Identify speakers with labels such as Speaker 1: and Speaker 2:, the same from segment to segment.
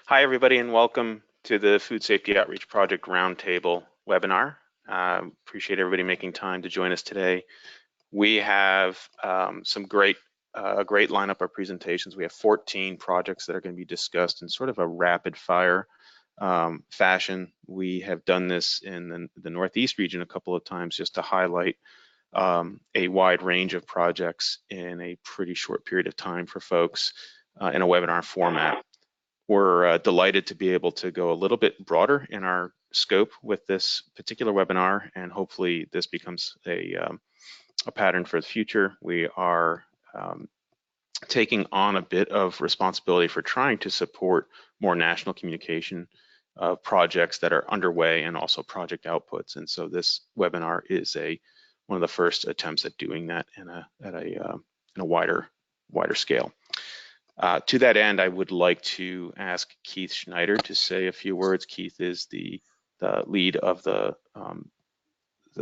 Speaker 1: Hi, everybody, and welcome to the Food Safety Outreach Project Roundtable webinar. Appreciate everybody making time to join us today. We have some great lineup of presentations. We have 14 projects that are going to be discussed in sort of a rapid fire fashion. We have done this in the Northeast region a couple of times just to highlight a wide range of projects in a pretty short period of time for folks in a webinar format. We're delighted to be able to go a little bit broader in our scope with this particular webinar, and hopefully this becomes a pattern for the future. We are taking on a bit of responsibility for trying to support more national communication of projects that are underway and also project outputs. And so this webinar is one of the first attempts at doing that in a wider scale. To that end, I would like to ask Keith Schneider to say a few words. Keith is the lead of the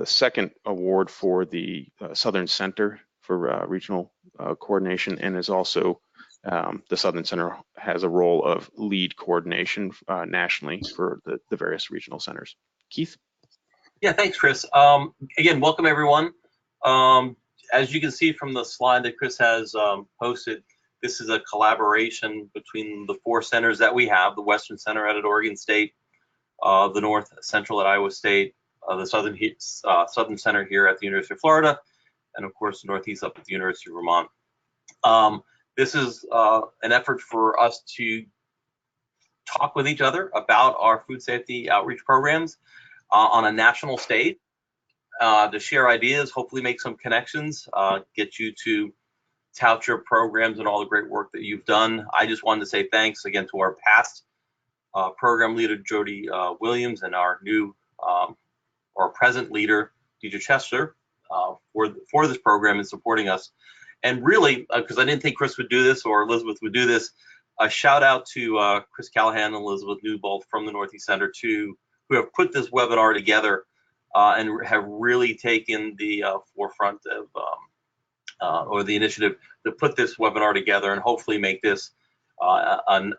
Speaker 1: second award for the Southern Center for Regional Coordination, and is also the Southern Center has a role of lead coordination nationally for the various regional centers. Keith?
Speaker 2: Yeah, thanks, Chris. Again, welcome everyone. As you can see from the slide that Chris has posted, this is a collaboration between the 4 centers that we have: the Western Center out at Oregon State, the North Central at Iowa State, the Southern Center here at the University of Florida, and of course the Northeast up at the University of Vermont. This is an effort for us to talk with each other about our food safety outreach programs on a national stage, to share ideas, hopefully make some connections, get you to tout your programs and all the great work that you've done. I just wanted to say thanks again to our past program leader, Jody Williams, and our new or present leader, Deidre Chester, for this program and supporting us. And really, because I didn't think Chris would do this or Elizabeth would do this, a shout out to Chris Callahan and Elizabeth Newbold from the Northeast Center who have put this webinar together and have really taken the forefront of or the initiative to put this webinar together and hopefully make this an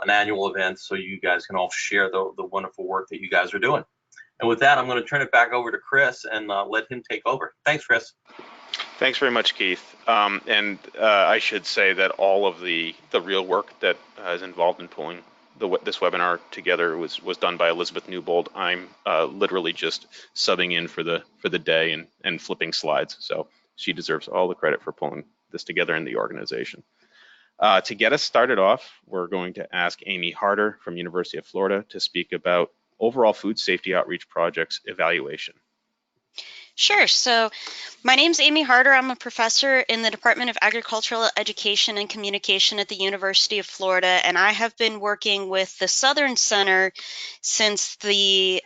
Speaker 2: annual event so you guys can all share the wonderful work that you guys are doing. And with that, I'm going to turn it back over to Chris and let him take over. Thanks, Chris.
Speaker 1: Thanks very much, Keith. And I should say that all of the real work that is involved in pulling this webinar together was done by Elizabeth Newbold. I'm literally just subbing in for the day and flipping slides. So she deserves all the credit for pulling this together in the organization. To get us started off, we're going to ask Amy Harder from University of Florida to speak about overall food safety outreach projects evaluation.
Speaker 3: Sure. So my name's Amy Harder. I'm a professor in the Department of Agricultural Education and Communication at the University of Florida, and I have been working with the Southern Center since the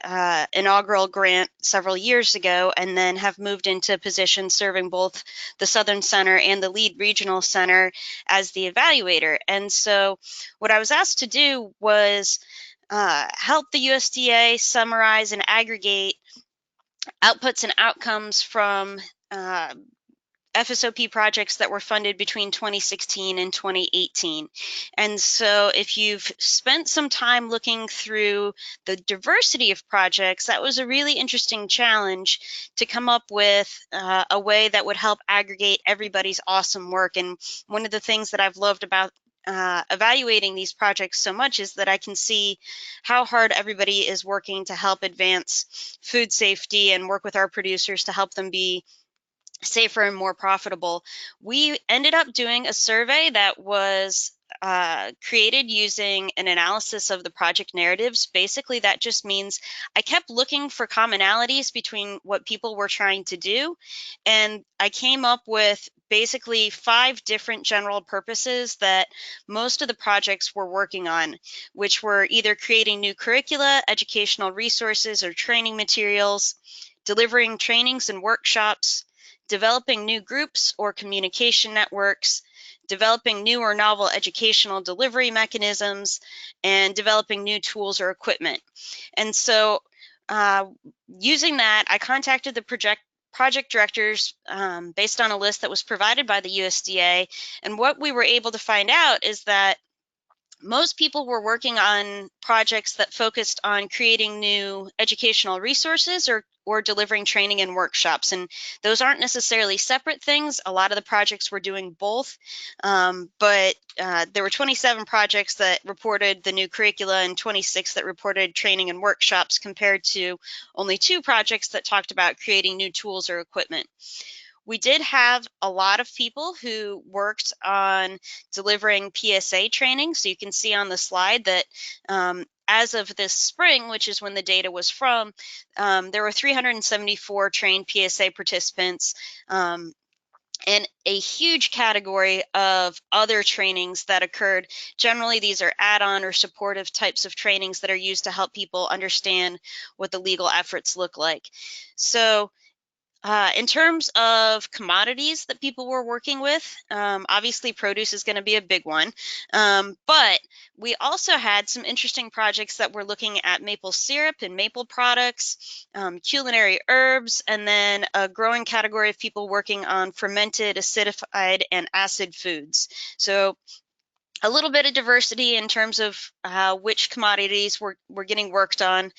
Speaker 3: inaugural grant several years ago, and then have moved into positions serving both the Southern Center and the lead regional center as the evaluator. And so what I was asked to do was help the USDA summarize and aggregate outputs and outcomes from FSOP projects that were funded between 2016 and 2018. And so if you've spent some time looking through the diversity of projects, that was a really interesting challenge to come up with a way that would help aggregate everybody's awesome work. And one of the things that I've loved about evaluating these projects so much is that I can see how hard everybody is working to help advance food safety and work with our producers to help them be safer and more profitable. We ended up doing a survey that was created using an analysis of the project narratives. Basically, that just means I kept looking for commonalities between what people were trying to do, and I came up with basically 5 different general purposes that most of the projects were working on, which were either creating new curricula, educational resources, or training materials, delivering trainings and workshops, developing new groups or communication networks, developing new or novel educational delivery mechanisms, and developing new tools or equipment. And so using that, I contacted the project directors based on a list that was provided by the USDA. And what we were able to find out is that most people were working on projects that focused on creating new educational resources or delivering training and workshops. And those aren't necessarily separate things. A lot of the projects were doing both, but there were 27 projects that reported the new curricula and 26 that reported training and workshops, compared to only 2 projects that talked about creating new tools or equipment. We did have a lot of people who worked on delivering PSA training. So you can see on the slide that as of this spring, which is when the data was from, there were 374 trained PSA participants, and a huge category of other trainings that occurred. Generally, these are add-on or supportive types of trainings that are used to help people understand what the legal efforts look like. So in terms of commodities that people were working with, obviously produce is going to be a big one, but we also had some interesting projects that were looking at maple syrup and maple products, culinary herbs, and then a growing category of people working on fermented, acidified, and acid foods. So a little bit of diversity in terms of which commodities were getting worked on.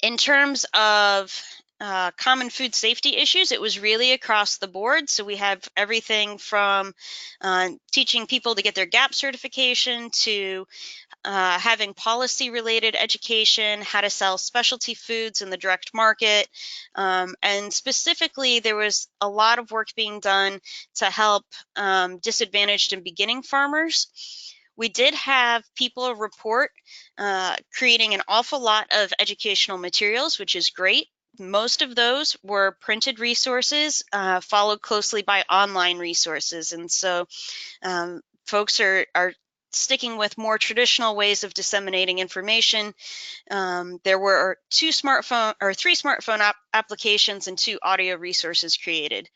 Speaker 3: In terms of common food safety issues, it was really across the board. So we have everything from teaching people to get their GAP certification to having policy-related education, how to sell specialty foods in the direct market. And specifically, there was a lot of work being done to help disadvantaged and beginning farmers. We did have people report creating an awful lot of educational materials, which is great. Most of those were printed resources, followed closely by online resources. And so folks are sticking with more traditional ways of disseminating information. There were 3 smartphone applications and 2 audio resources created.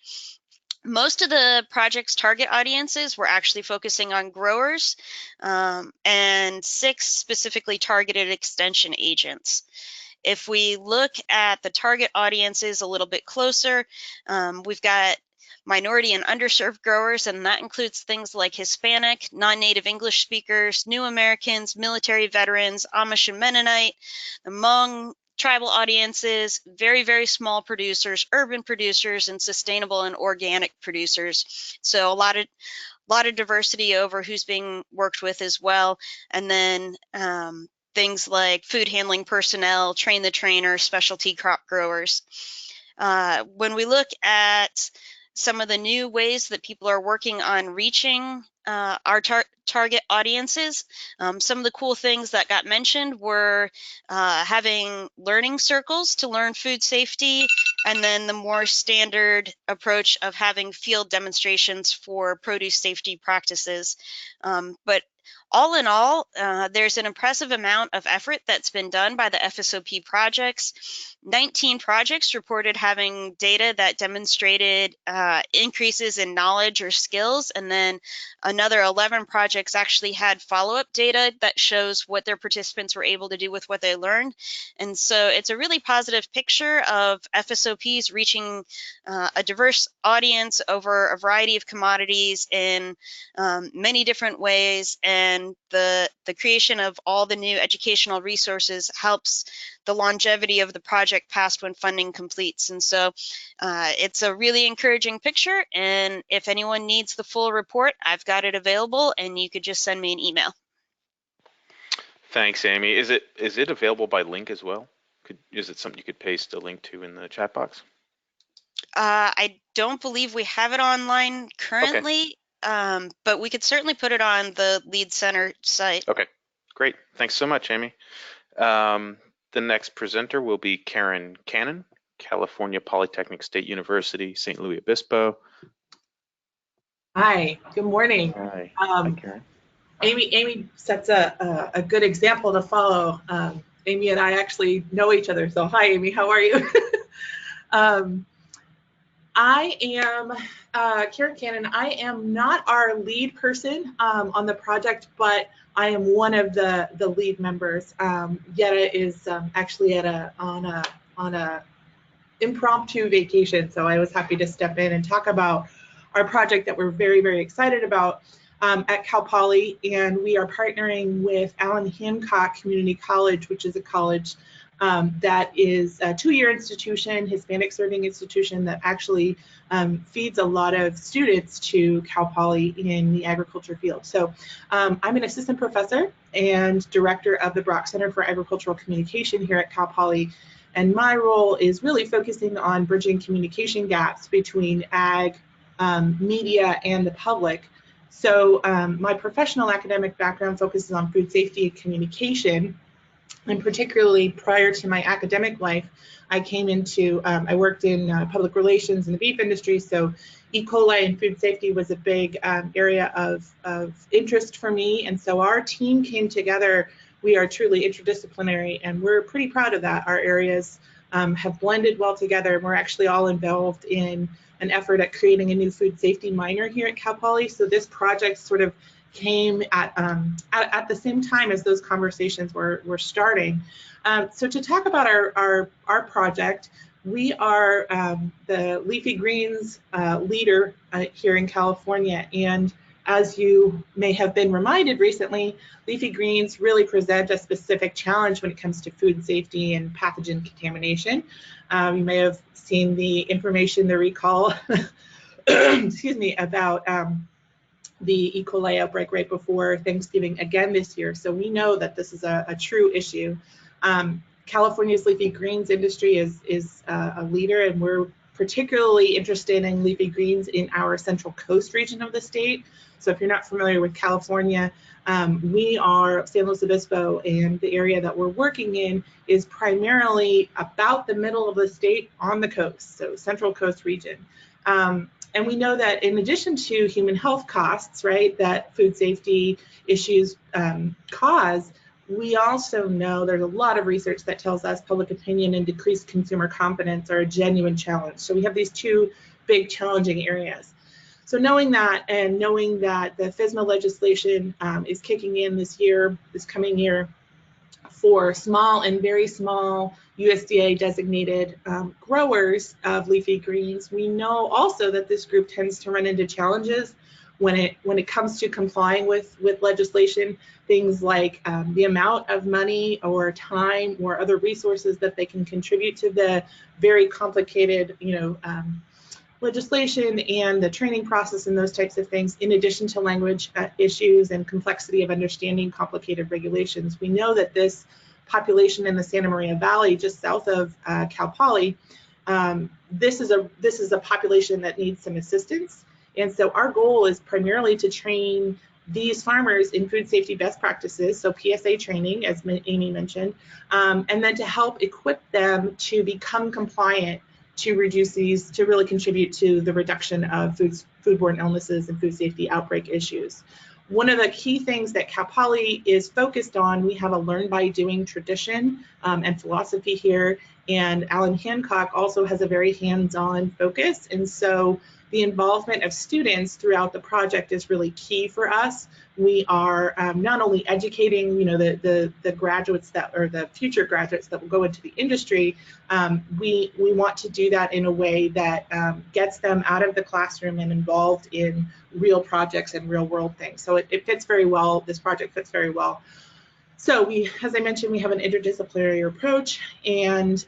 Speaker 3: Most of the project's target audiences were actually focusing on growers, and 6 specifically targeted extension agents. If we look at the target audiences a little bit closer, we've got minority and underserved growers, and that includes things like Hispanic, non-native English speakers, new Americans, military veterans, Amish and Mennonite, among tribal audiences, very, very small producers, urban producers, and sustainable and organic producers. So a lot of diversity over who's being worked with as well. And then things like food handling personnel, train the trainer, specialty crop growers. When we look at some of the new ways that people are working on reaching our target audiences, some of the cool things that got mentioned were having learning circles to learn food safety, and then the more standard approach of having field demonstrations for produce safety practices. But all in all, there's an impressive amount of effort that's been done by the FSOP projects. 19 projects reported having data that demonstrated increases in knowledge or skills, and then another 11 projects actually had follow-up data that shows what their participants were able to do with what they learned. And so it's a really positive picture of FSOPs reaching a diverse audience over a variety of commodities in many different ways, and the creation of all the new educational resources helps the longevity of the project past when funding completes. And so it's a really encouraging picture, and if anyone needs the full report, I've got it available, and you could just send me an email.
Speaker 1: Thanks, Amy. Is it available by link as well? Is it something you could paste a link to in the chat box?
Speaker 3: I don't believe we have it online currently, okay. But we could certainly put it on the Lead Center site.
Speaker 1: Okay, great. Thanks so much, Amy. The next presenter will be Karen Cannon, California Polytechnic State University, St. Louis Obispo.
Speaker 4: Hi, good morning.
Speaker 1: Hi, hi Karen.
Speaker 4: Amy sets a good example to follow. Amy and I actually know each other, so hi Amy, how are you? I am Karen Cannon. I am not our lead person on the project, but I am one of the lead members. Yetta is actually on a impromptu vacation, so I was happy to step in and talk about our project that we're very, very excited about. at Cal Poly, and we are partnering with Allen Hancock Community College, which is a college that is a 2-year institution, Hispanic serving institution that actually feeds a lot of students to Cal Poly in the agriculture field. So I'm an assistant professor and director of the Brock Center for Agricultural Communication here at Cal Poly. And my role is really focusing on bridging communication gaps between ag, media, and the public. So my professional academic background focuses on food safety and communication. And particularly prior to my academic life, I came into, I worked in public relations in the beef industry, so E. coli and food safety was a big area of interest for me. And so our team came together. We are truly interdisciplinary, and we're pretty proud of that. Our areas have blended well together, and we're actually all involved in an effort at creating a new food safety minor here at Cal Poly. So this project sort of came at the same time as those conversations were starting. So to talk about our project, we are the leafy greens leader here in California, and as you may have been reminded recently, leafy greens really present a specific challenge when it comes to food safety and pathogen contamination. You may have seen the information, the recall, excuse me, about the E. coli outbreak right before Thanksgiving again this year. So we know that this is a true issue. California's leafy greens industry is a leader, and we're particularly interested in leafy greens in our Central Coast region of the state. So if you're not familiar with California, we are San Luis Obispo, and the area that we're working in is primarily about the middle of the state on the coast, so Central Coast region. And we know that in addition to human health costs, right, that food safety issues cause, we also know there's a lot of research that tells us public opinion and decreased consumer confidence are a genuine challenge. So we have these two big challenging areas. So knowing that, and knowing that the FSMA legislation is kicking in this coming year, for small and very small USDA designated growers of leafy greens, we know also that this group tends to run into challenges when it comes to complying with legislation, things like the amount of money or time or other resources that they can contribute to the very complicated, legislation and the training process and those types of things, in addition to language issues and complexity of understanding complicated regulations. We know that this population in the Santa Maria Valley, just south of Cal Poly, this is a population that needs some assistance. And so our goal is primarily to train these farmers in food safety best practices, so PSA training, as Amy mentioned, and then to help equip them to become compliant, to reduce these, to really contribute to the reduction of foodborne illnesses and food safety outbreak issues. One of the key things that Cal Poly is focused on, we have a learn by doing tradition and philosophy here, and Allen Hancock also has a very hands-on focus, and so the involvement of students throughout the project is really key for us. We are not only educating, the graduates that, or the future graduates that will go into the industry, we want to do that in a way that gets them out of the classroom and involved in real projects and real world things. So it fits very well, this project fits very well. So as I mentioned, we have an interdisciplinary approach, and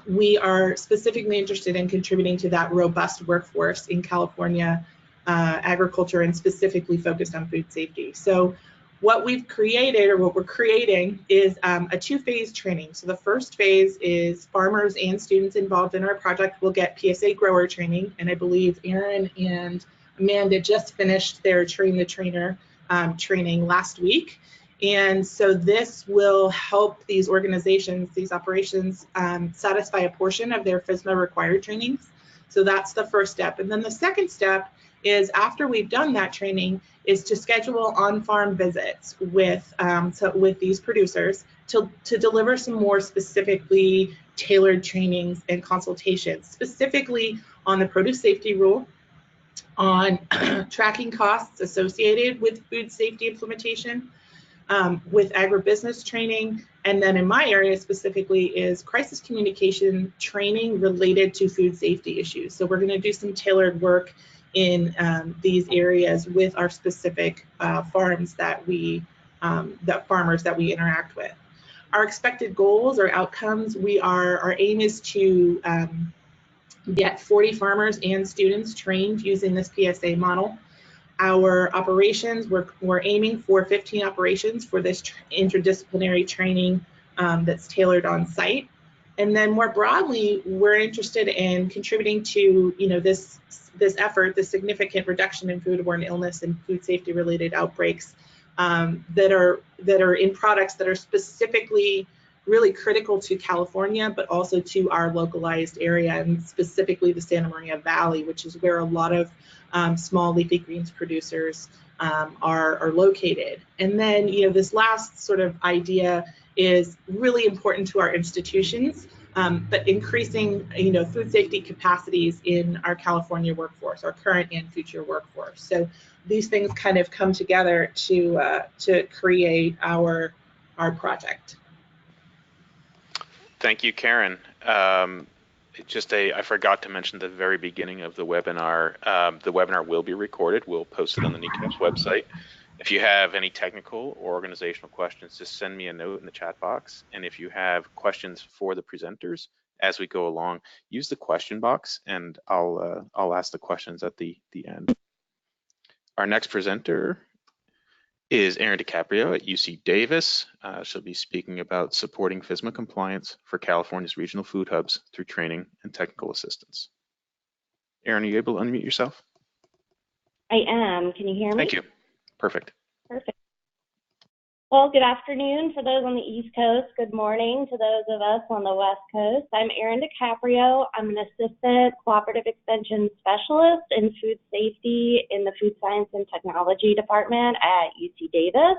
Speaker 4: we are specifically interested in contributing to that robust workforce in California agriculture, and specifically focused on food safety. So what we've created, or what we're creating, is a two-phase training. So the first phase is farmers and students involved in our project will get PSA grower training, and I believe Aaron and Amanda just finished their Train the Trainer training last week. And so this will help these organizations, these operations, satisfy a portion of their FSMA required trainings. So that's the first step. And then the second step is, after we've done that training, is to schedule on-farm visits with these producers to deliver some more specifically tailored trainings and consultations, specifically on the produce safety rule, on tracking costs associated with food safety implementation, with agribusiness training, and then in my area specifically is crisis communication training related to food safety issues. So we're going to do some tailored work in these areas with our specific farms that farmers that we interact with. Our expected goals or outcomes, our aim is to get 40 farmers and students trained using this PSA model. Our operations, we're aiming for 15 operations for this interdisciplinary training that's tailored on site. And then more broadly, we're interested in contributing to this effort, the significant reduction in foodborne illness and food safety related outbreaks that are in products that are specifically really critical to California, but also to our localized area, and specifically the Santa Maria Valley, which is where a lot of small leafy greens producers are located. And then, this last sort of idea is really important to our institutions, but increasing, food safety capacities in our California workforce, our current and future workforce. So these things kind of come together to create our project.
Speaker 1: Thank you, Karen. I forgot to mention at the very beginning of the webinar, the webinar will be recorded. We'll post it on the NECAP's website. If you have any technical or organizational questions, just send me a note in the chat box. And if you have questions for the presenters as we go along, use the question box and I'll ask the questions at the end. Our next presenter is Erin Dicaprio at UC Davis. She'll be speaking about supporting FSMA compliance for California's regional food hubs through training and technical assistance. Erin, are you able to unmute yourself?
Speaker 5: I am. Can you hear me?
Speaker 1: Thank you. Perfect.
Speaker 5: Perfect. Well, good afternoon for those on the East Coast. Good morning to those of us on the West Coast. I'm Erin Dicaprio. I'm an Assistant Cooperative Extension Specialist in Food Safety in the Food Science and Technology Department at UC Davis.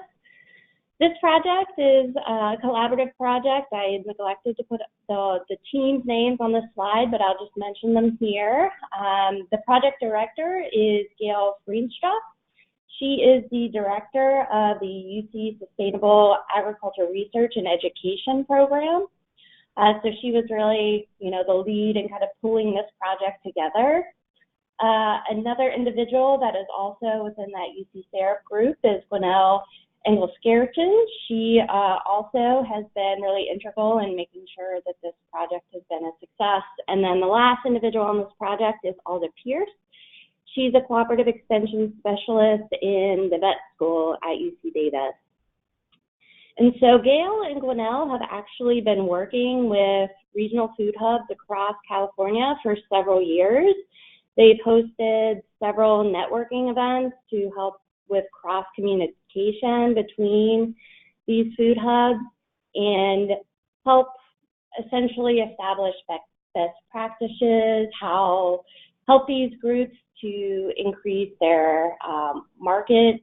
Speaker 5: This project is a collaborative project. I neglected to put the team's names on the slide, but I'll just mention them here. The project director is Gail Freenstra. She is the director of the UC Sustainable Agriculture Research and Education Program. So she was really, the lead in kind of pulling this project together. Another individual that is also within that UC SAREP group is Cornell Engelskerken. She also has been really integral in making sure that this project has been a success. And then the last individual on this project is Alda Pierce. She's a cooperative extension specialist in the vet school at UC Davis. And so Gail and Gwinnell have actually been working with regional food hubs across California for several years. They've hosted several networking events to help with cross-communication between these food hubs and help essentially establish best practices, how help these groups to increase their market.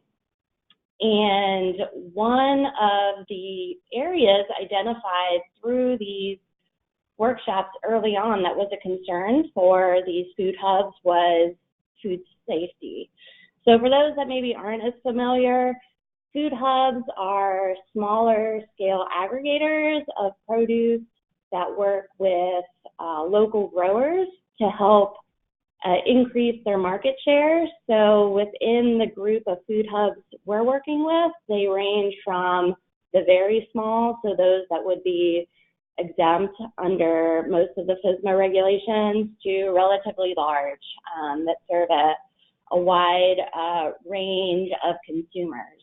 Speaker 5: And one of the areas identified through these workshops early on that was a concern for these food hubs was food safety. So for those that maybe aren't as familiar, food hubs are smaller scale aggregators of produce that work with local growers to help increase their market share. So within the group of food hubs we're working with, they range from the very small, so those that would be exempt under most of the FSMA regulations, to relatively large that serve a wide range of consumers.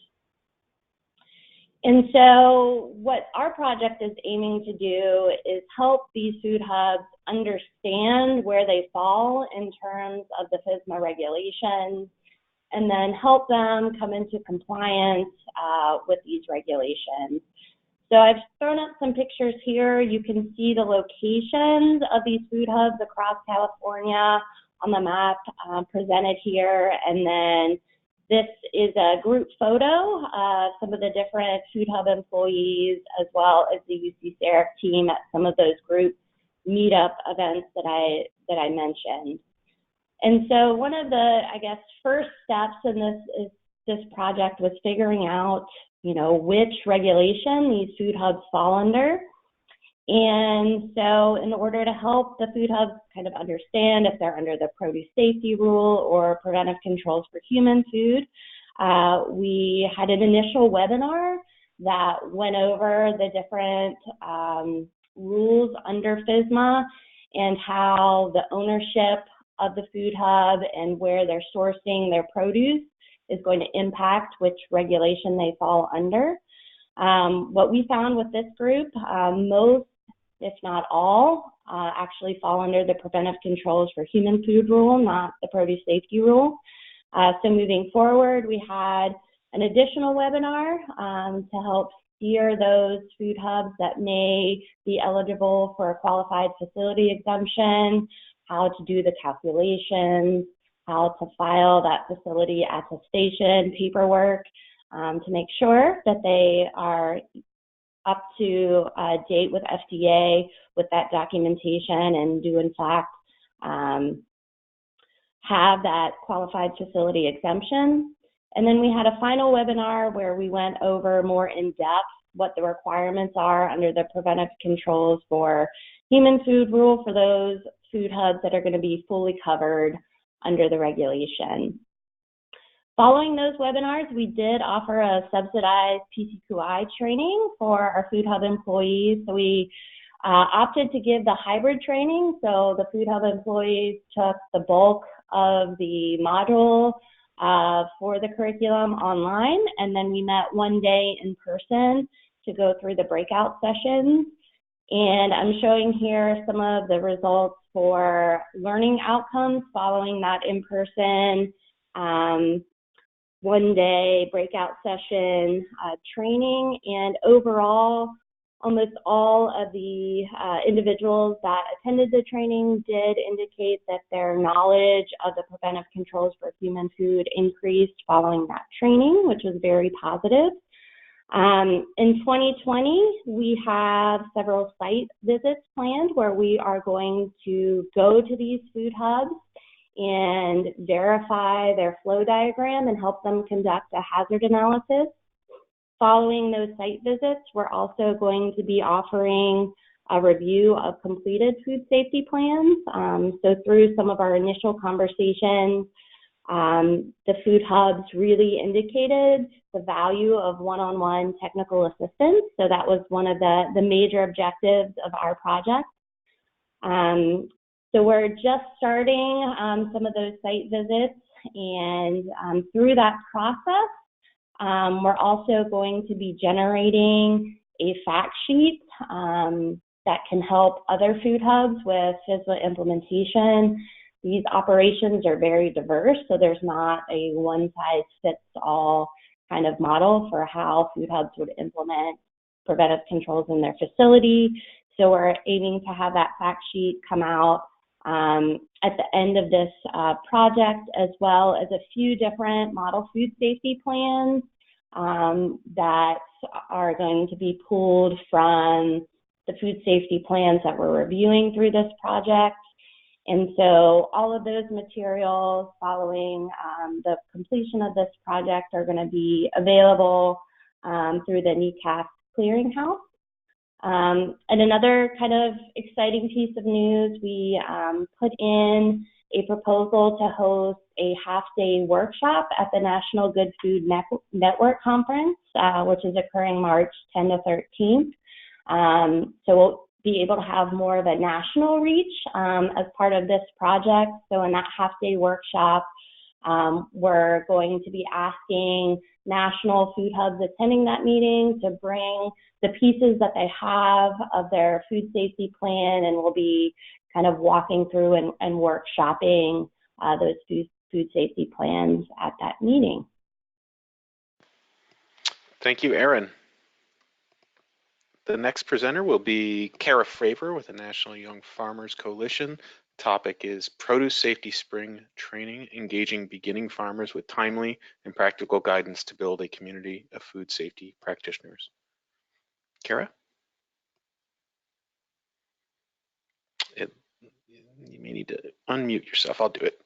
Speaker 5: And so what our project is aiming to do is help these food hubs understand where they fall in terms of the FSMA regulations, and then help them come into compliance with these regulations. So I've thrown up some pictures here. You can see the locations of these food hubs across California on the map presented here, and then this is a group photo of some of the different food hub employees, as well as the UC SAREP team at some of those group meetup events that I mentioned. And so one of the, first steps in this project was figuring out, which regulation these food hubs fall under. And so in order to help the food hubs kind of understand if they're under the produce safety rule or preventive controls for human food, we had an initial webinar that went over the different rules under FSMA and how the ownership of the food hub and where they're sourcing their produce is going to impact which regulation they fall under. What we found with this group, most, if not all, actually fall under the preventive controls for human food rule, not the produce safety rule. So moving forward, we had an additional webinar to help steer those food hubs that may be eligible for a qualified facility exemption, how to do the calculations, how to file that facility attestation paperwork to make sure that they are up to date with FDA with that documentation and do in fact have that qualified facility exemption. And then we had a final webinar where we went over more in depth what the requirements are under the preventive controls for human food rule for those food hubs that are going to be fully covered under the regulation. Following those webinars, we did offer a subsidized PCQI training for our food hub employees. So we opted to give the hybrid training. So the food hub employees took the bulk of the module for the curriculum online, and then we met one day in person to go through the breakout sessions. And I'm showing here some of the results for learning outcomes following that in-person one-day breakout session training. And overall, almost all of the individuals that attended the training did indicate that their knowledge of the preventive controls for human food increased following that training, which was very positive. In 2020, we have several site visits planned where we are going to go to these food hubs and verify their flow diagram and help them conduct a hazard analysis. Following those site visits, we're also going to be offering a review of completed food safety plans. So through some of our initial conversations, the food hubs really indicated the value of one-on-one technical assistance. So that was one of the major objectives of our project. So we're just starting some of those site visits, and through that process, we're also going to be generating a fact sheet that can help other food hubs with FSMA implementation. These operations are very diverse, so there's not a one-size-fits-all kind of model for how food hubs would implement preventive controls in their facility. So we're aiming to have that fact sheet come out at the end of this project, as well as a few different model food safety plans that are going to be pulled from the food safety plans that we're reviewing through this project. And so all of those materials following the completion of this project are going to be available through the NECAS clearinghouse. And another kind of exciting piece of news, we put in a proposal to host a half-day workshop at the National Good Food Network Conference, which is occurring March 10 to 13th. So we'll be able to have more of a national reach as part of this project. So in that half-day workshop, we're going to be asking national food hubs attending that meeting to bring the pieces that they have of their food safety plan, and we'll be kind of walking through and workshopping those food safety plans at that meeting.
Speaker 1: Thank you, Erin. The next presenter will be Kara Fravor with the National Young Farmers Coalition. Topic is Produce Safety Spring Training, engaging beginning farmers with timely and practical guidance to build a community of food safety practitioners. Kara? You may need to unmute yourself. I'll do it.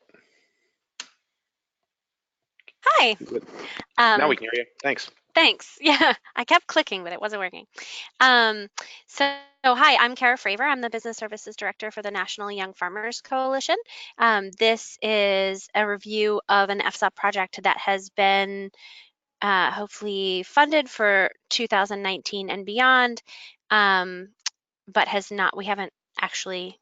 Speaker 6: Hi.
Speaker 1: Now we can hear you. Thanks.
Speaker 6: Thanks. Yeah, I kept clicking, but it wasn't working. So hi, I'm Kara Fravor. I'm the Business Services Director for the National Young Farmers Coalition. This is a review of an FSOP project that has been hopefully funded for 2019 and beyond, but we haven't actually,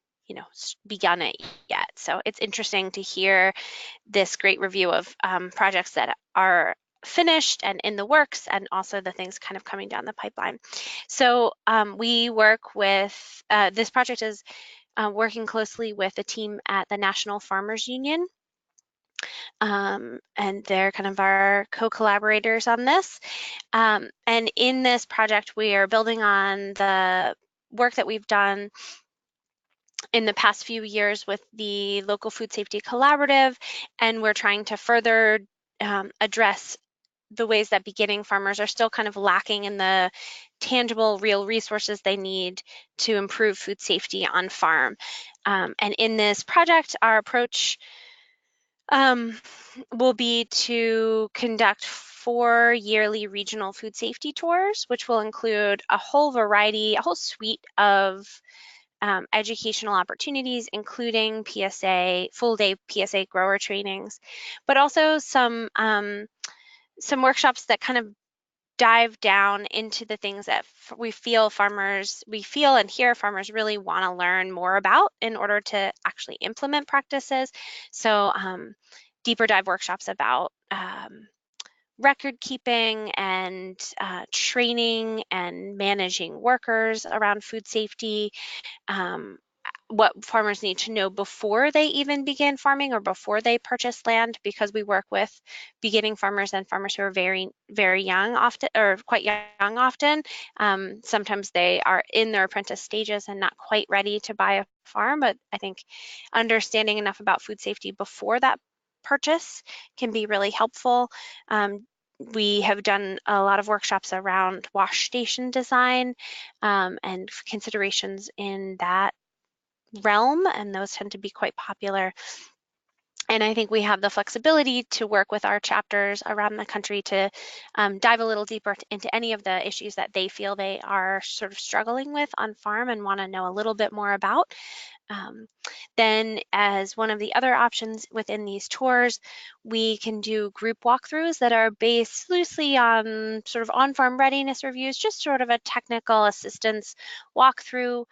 Speaker 6: begun it yet. So it's interesting to hear this great review of projects that are finished and in the works, and also the things kind of coming down the pipeline. So we work with, this project is working closely with a team at the National Farmers Union, and they're kind of our co-collaborators on this. And in this project, we are building on the work that we've done in the past few years with the Local Food Safety Collaborative, and we're trying to further address the ways that beginning farmers are still kind of lacking in the tangible, real resources they need to improve food safety on farm. And in this project, our approach will be to conduct 4 yearly regional food safety tours, which will include a whole suite of educational opportunities, including PSA, full-day PSA grower trainings, but also some workshops that kind of dive down into the things that we feel and hear farmers really want to learn more about in order to actually implement practices. So deeper dive workshops about record keeping and training and managing workers around food safety, what farmers need to know before they even begin farming or before they purchase land, because we work with beginning farmers and farmers who are very, very young often, or quite young often. Sometimes they are in their apprentice stages and not quite ready to buy a farm, but I think understanding enough about food safety before that purchase can be really helpful. We have done a lot of workshops around wash station design and considerations in that realm, and those tend to be quite popular. And I think we have the flexibility to work with our chapters around the country to dive a little deeper into any of the issues that they feel they are sort of struggling with on farm and want to know a little bit more about. Then, as one of the other options within these tours, we can do group walkthroughs that are based loosely on sort of on-farm readiness reviews, just sort of a technical assistance walkthrough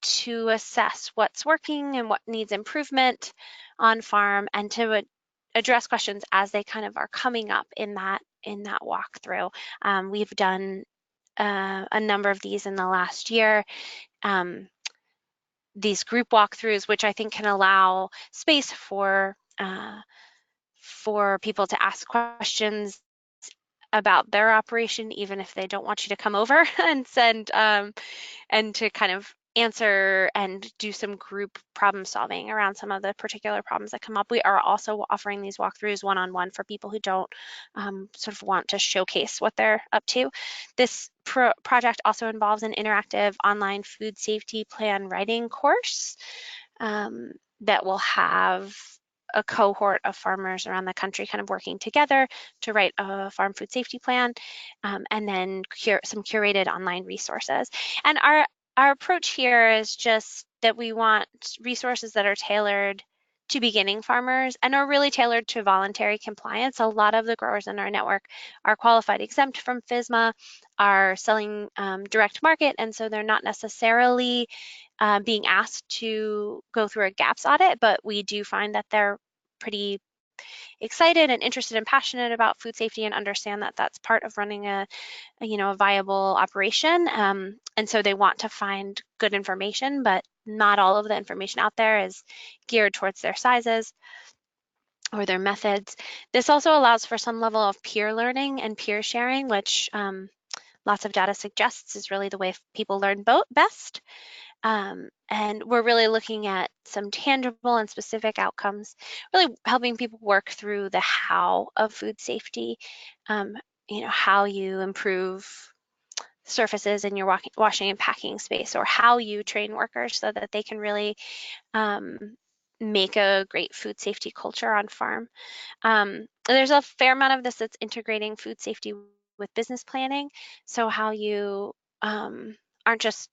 Speaker 6: to assess what's working and what needs improvement on farm, and to address questions as they kind of are coming up in that walkthrough. We've done a number of these in the last year. These group walkthroughs, which I think can allow space for people to ask questions about their operation, even if they don't want you to come over and send and to kind of answer and do some group problem solving around some of the particular problems that come up. We are also offering these walkthroughs one-on-one for people who don't sort of want to showcase what they're up to. This project also involves an interactive online food safety plan writing course that will have a cohort of farmers around the country kind of working together to write a farm food safety plan, and then some curated online resources. And our approach here is just that we want resources that are tailored to beginning farmers and are really tailored to voluntary compliance. A lot of the growers in our network are qualified exempt from FSMA, are selling direct market, and so they're not necessarily being asked to go through a gaps audit, but we do find that they're pretty excited and interested and passionate about food safety and understand that that's part of running a viable operation. And so they want to find good information, but not all of the information out there is geared towards their sizes or their methods. This also allows for some level of peer learning and peer sharing, which lots of data suggests is really the way people learn best. And we're really looking at some tangible and specific outcomes, really helping people work through the how of food safety, how you improve surfaces in your washing and packing space, or how you train workers so that they can really make a great food safety culture on farm. There's a fair amount of this that's integrating food safety with business planning. So how you aren't just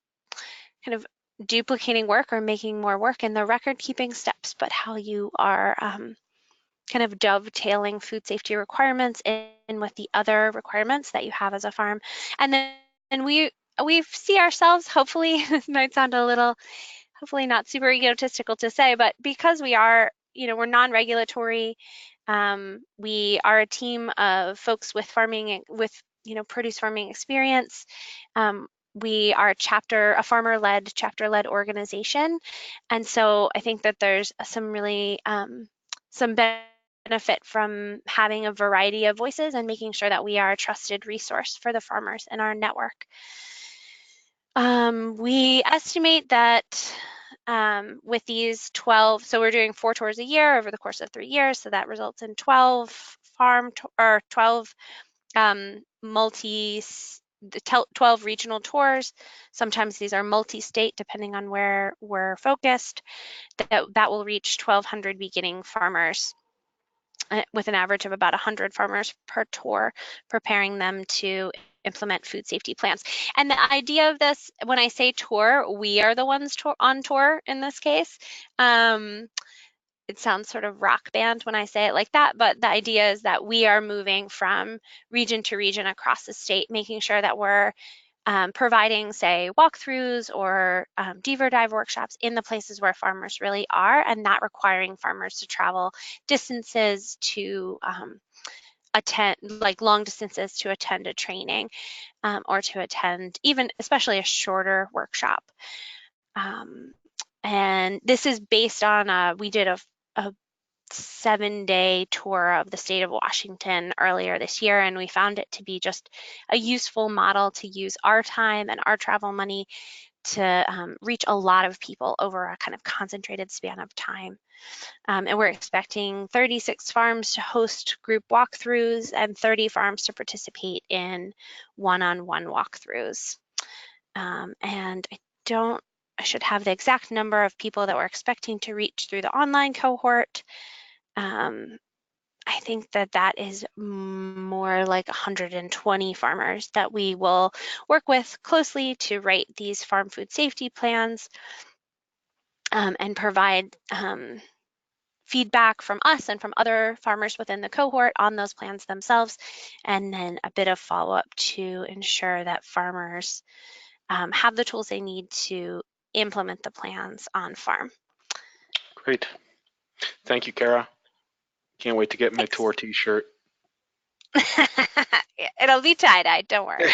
Speaker 6: kind of duplicating work or making more work in the record keeping steps, but how you are kind of dovetailing food safety requirements in with the other requirements that you have as a farm. And then we see ourselves, hopefully, this might sound a little, hopefully not super egotistical to say, but because we are, we're non-regulatory, we are a team of folks with farming, with, produce farming experience. We are a farmer-led, chapter-led organization. And so I think that there's some really, some benefit from having a variety of voices and making sure that we are a trusted resource for the farmers in our network. We estimate that with these 12, so we're doing 4 tours a year over the course of 3 years, so that results in 12 12 12 regional tours. Sometimes these are multi-state, depending on where we're focused. That will reach 1,200 beginning farmers with an average of about 100 farmers per tour, preparing them to implement food safety plans. And the idea of this, when I say tour, we are the ones on tour in this case. It sounds sort of rock band when I say it like that, but the idea is that we are moving from region to region across the state, making sure that we're providing, say, walkthroughs or deeper dive workshops in the places where farmers really are, and not requiring farmers to travel distances to attend, like long distances to attend a training or to attend even, especially a shorter workshop. And this is based on, we did a 7-day tour of the state of Washington earlier this year, and we found it to be just a useful model to use our time and our travel money to reach a lot of people over a kind of concentrated span of time. And we're expecting 36 farms to host group walkthroughs and 30 farms to participate in one-on-one walkthroughs. And I should have the exact number of people that we're expecting to reach through the online cohort. I think that is more like 120 farmers that we will work with closely to write these farm food safety plans and provide feedback from us and from other farmers within the cohort on those plans themselves, and then a bit of follow-up to ensure that farmers have the tools they need to implement the plans on farm.
Speaker 1: Great. Thank you, Kara. Can't wait to get my
Speaker 6: Thanks.
Speaker 1: tour t-shirt.
Speaker 6: It'll be tie-dyed, don't worry.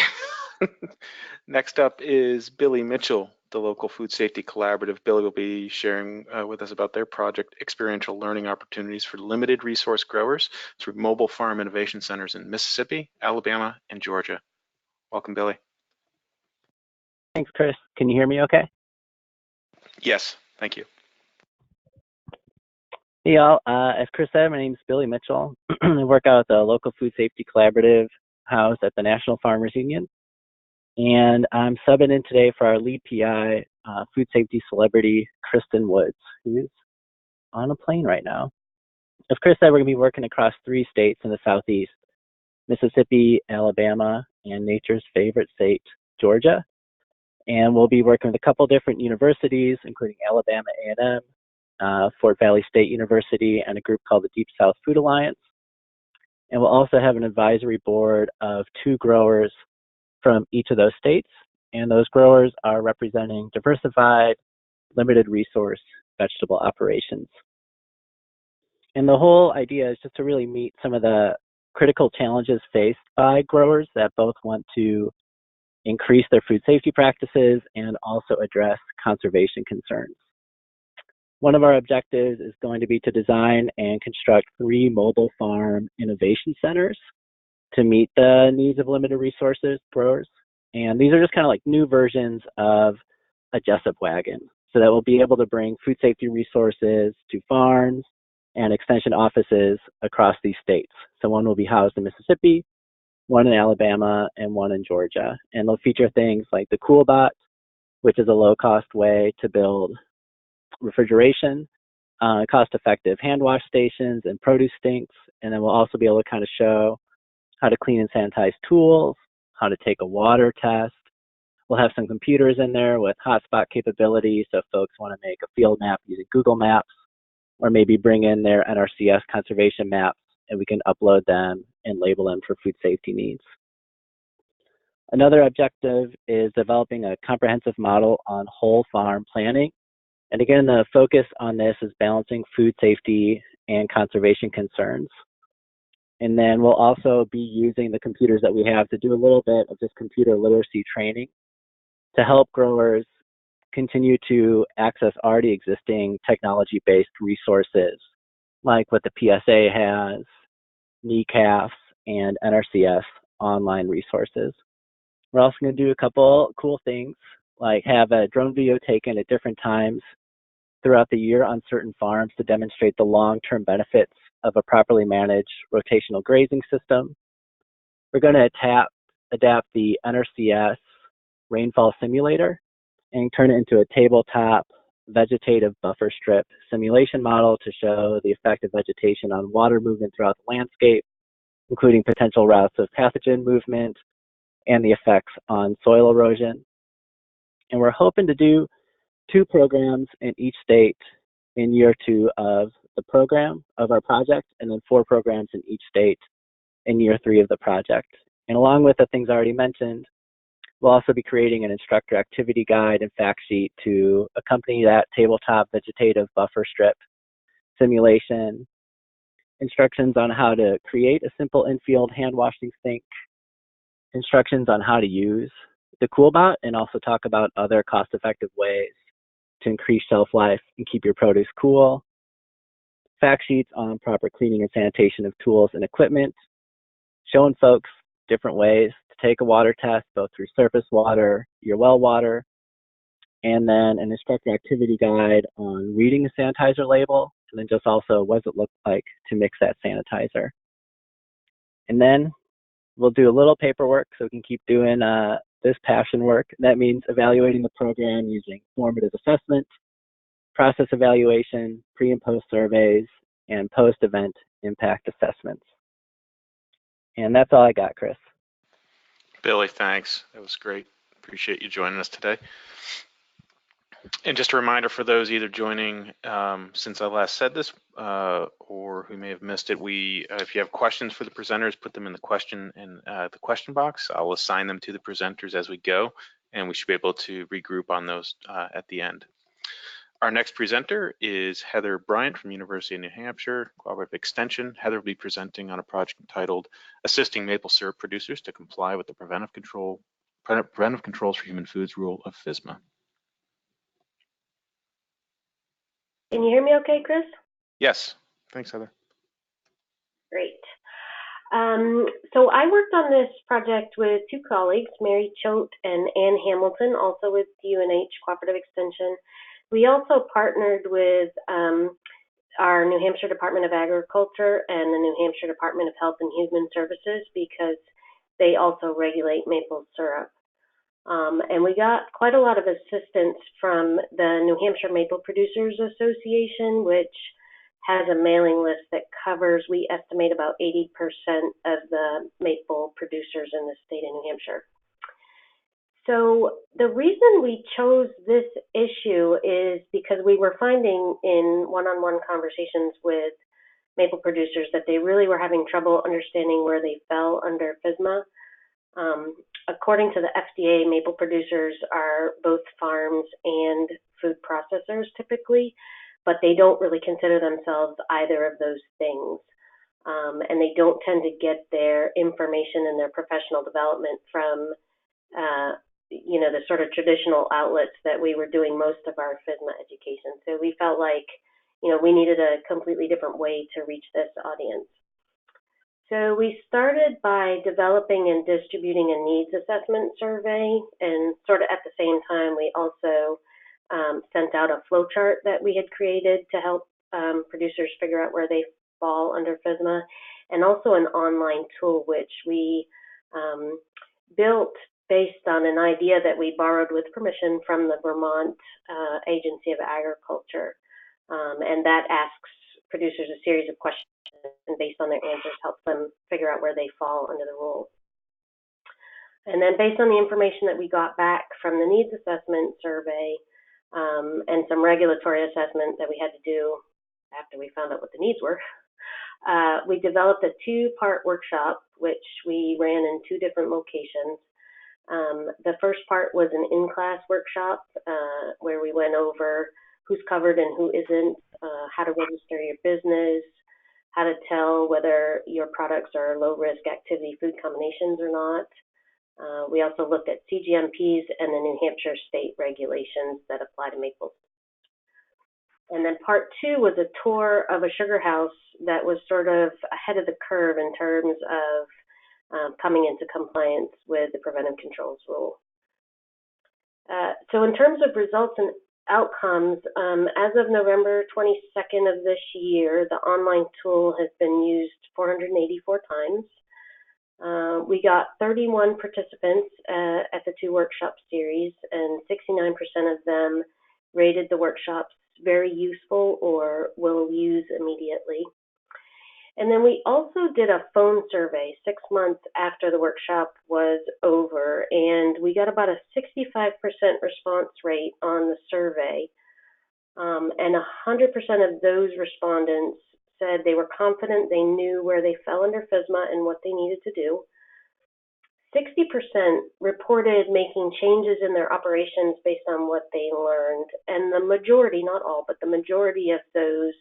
Speaker 1: Next up is Billy Mitchell, the local food safety collaborative. Billy will be sharing with us about their project, experiential learning opportunities for limited resource growers through mobile farm innovation centers in Mississippi, Alabama, and Georgia. Welcome, Billy.
Speaker 7: Thanks, Chris. Can you hear me okay?
Speaker 1: Yes, thank you.
Speaker 7: Hey, y'all. As Chris said, my name is Billy Mitchell. I work out at the local food safety collaborative house at the National Farmers Union. And I'm subbing in today for our lead PI, food safety celebrity, Kristen Woods, who's on a plane right now. As Chris said, we're going to be working across 3 states in the Southeast, Mississippi, Alabama, and nature's favorite state, Georgia. And we'll be working with a couple different universities, including Alabama A&M, Fort Valley State University, and a group called the Deep South Food Alliance. And we'll also have an advisory board of 2 growers from each of those states. And those growers are representing diversified, limited resource vegetable operations. And the whole idea is just to really meet some of the critical challenges faced by growers that both want to increase their food safety practices and also address conservation concerns. One of our objectives is going to be to design and construct 3 mobile farm innovation centers to meet the needs of limited resources growers. And these are just kind of like new versions of a Jessup wagon, so that we'll be able to bring food safety resources to farms and extension offices across these states. So one will be housed in Mississippi, one in Alabama, and one in Georgia. And they'll feature things like the CoolBot, which is a low-cost way to build refrigeration cost-effective hand wash stations and produce sinks. And then we'll also be able to kind of show how to clean and sanitize tools, how to take a water test. We'll have some computers in there with hotspot capabilities, so if folks want to make a field map using Google Maps, or maybe bring in their NRCS conservation maps, and we can upload them and label them for food safety needs. Another objective is developing a comprehensive model on whole farm planning. And again, the focus on this is balancing food safety and conservation concerns. And then we'll also be using the computers that we have to do a little bit of this computer literacy training to help growers continue to access already existing technology-based resources, like what the PSA has, NECAFs, and NRCS online resources. We're also going to do a couple cool things, like have a drone video taken at different times throughout the year on certain farms to demonstrate the long-term benefits of a properly managed rotational grazing system. We're going to adapt the NRCS rainfall simulator and turn it into a tabletop vegetative buffer strip simulation model to show the effect of vegetation on water movement throughout the landscape, including potential routes of pathogen movement and the effects on soil erosion. And we're hoping to do 2 programs in each state in year 2 of the program of our project, and then 4 programs in each state in year 3 of the project. And along with the things I already mentioned, we'll also be creating an instructor activity guide and fact sheet to accompany that tabletop vegetative buffer strip simulation, instructions on how to create a simple in-field hand washing sink, instructions on how to use the CoolBot, and also talk about other cost-effective ways to increase shelf life and keep your produce cool, fact sheets on proper cleaning and sanitation of tools and equipment, showing folks different ways to take a water test, both through surface water, your well water, and then an instructor activity guide on reading the sanitizer label, and then just also what does it look like to mix that sanitizer. And then we'll do a little paperwork so we can keep doing this passion work. That means evaluating the program using formative assessment, process evaluation, pre and post surveys, and post-event impact assessments. And that's all I got, Chris.
Speaker 1: Billy, thanks. That was great. Appreciate you joining us today. And just a reminder for those either joining since I last said this or who may have missed it, if you have questions for the presenters, put them in the question box. I'll assign them to the presenters as we go, and we should be able to regroup on those at the end. Our next presenter is Heather Bryant from University of New Hampshire Cooperative Extension. Heather will be presenting on a project entitled Assisting Maple Syrup Producers to Comply with the Preventive Controls for Human Foods Rule of FSMA.
Speaker 8: Can you hear me okay, Chris?
Speaker 1: Yes. Thanks, Heather.
Speaker 8: Great. So I worked on this project with 2 colleagues, Mary Choate and Ann Hamilton, also with UNH Cooperative Extension. We also partnered with our New Hampshire Department of Agriculture and the New Hampshire Department of Health and Human Services because they also regulate maple syrup. And we got quite a lot of assistance from the New Hampshire Maple Producers Association, which has a mailing list that covers, we estimate, about 80% of the maple producers in the state of New Hampshire. So the reason we chose this issue is because we were finding in one-on-one conversations with maple producers that they really were having trouble understanding where they fell under FSMA. According to the FDA, maple producers are both farms and food processors typically, but they don't really consider themselves either of those things. And they don't tend to get their information and their professional development from, the sort of traditional outlets that we were doing most of our FSMA education. So we felt like, we needed a completely different way to reach this audience. So we started by developing and distributing a needs assessment survey, and sort of at the same time, we also sent out a flow chart that we had created to help producers figure out where they fall under FSMA, and also an online tool which we built based on an idea that we borrowed with permission from the Vermont Agency of Agriculture. and that asks producers a series of questions, and based on their answers, helps them figure out where they fall under the rule. And then based on the information that we got back from the needs assessment survey and some regulatory assessment that we had to do after we found out what the needs were, we developed a 2-part workshop, which we ran in 2 different locations. The first part was an in-class workshop where we went over who's covered and who isn't, how to register your business, how to tell whether your products are low-risk activity food combinations or not. We also looked at CGMPs and the New Hampshire state regulations that apply to maple. And then part 2 was a tour of a sugar house that was sort of ahead of the curve in terms of coming into compliance with the preventive controls rule. So in terms of results and outcomes, as of November 22nd of this year, the online tool has been used 484 times. We got 31 participants at the 2 workshop series, and 69% of them rated the workshops very useful or will use immediately. And then we also did a phone survey 6 months after the workshop was over, and we got about a 65% response rate on the survey, and 100% of those respondents said they were confident they knew where they fell under FSMA and what they needed to do. 60% reported making changes in their operations based on what they learned, and the majority, not all, but the majority of those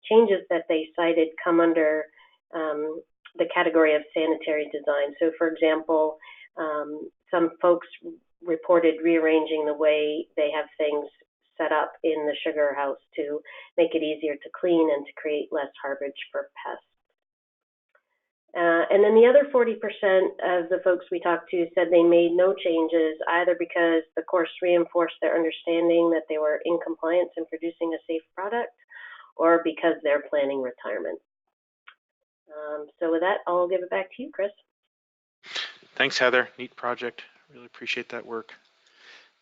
Speaker 8: changes that they cited come under the category of sanitary design. So for example, some folks reported rearranging the way they have things set up in the sugar house to make it easier to clean and to create less harborage for pests. And then the other 40% of the folks we talked to said they made no changes, either because the course reinforced their understanding that they were in compliance in producing a safe product, or because they're planning retirement. So with that, I'll give it back to you, Chris.
Speaker 1: Thanks, Heather. Neat project. Really appreciate that work.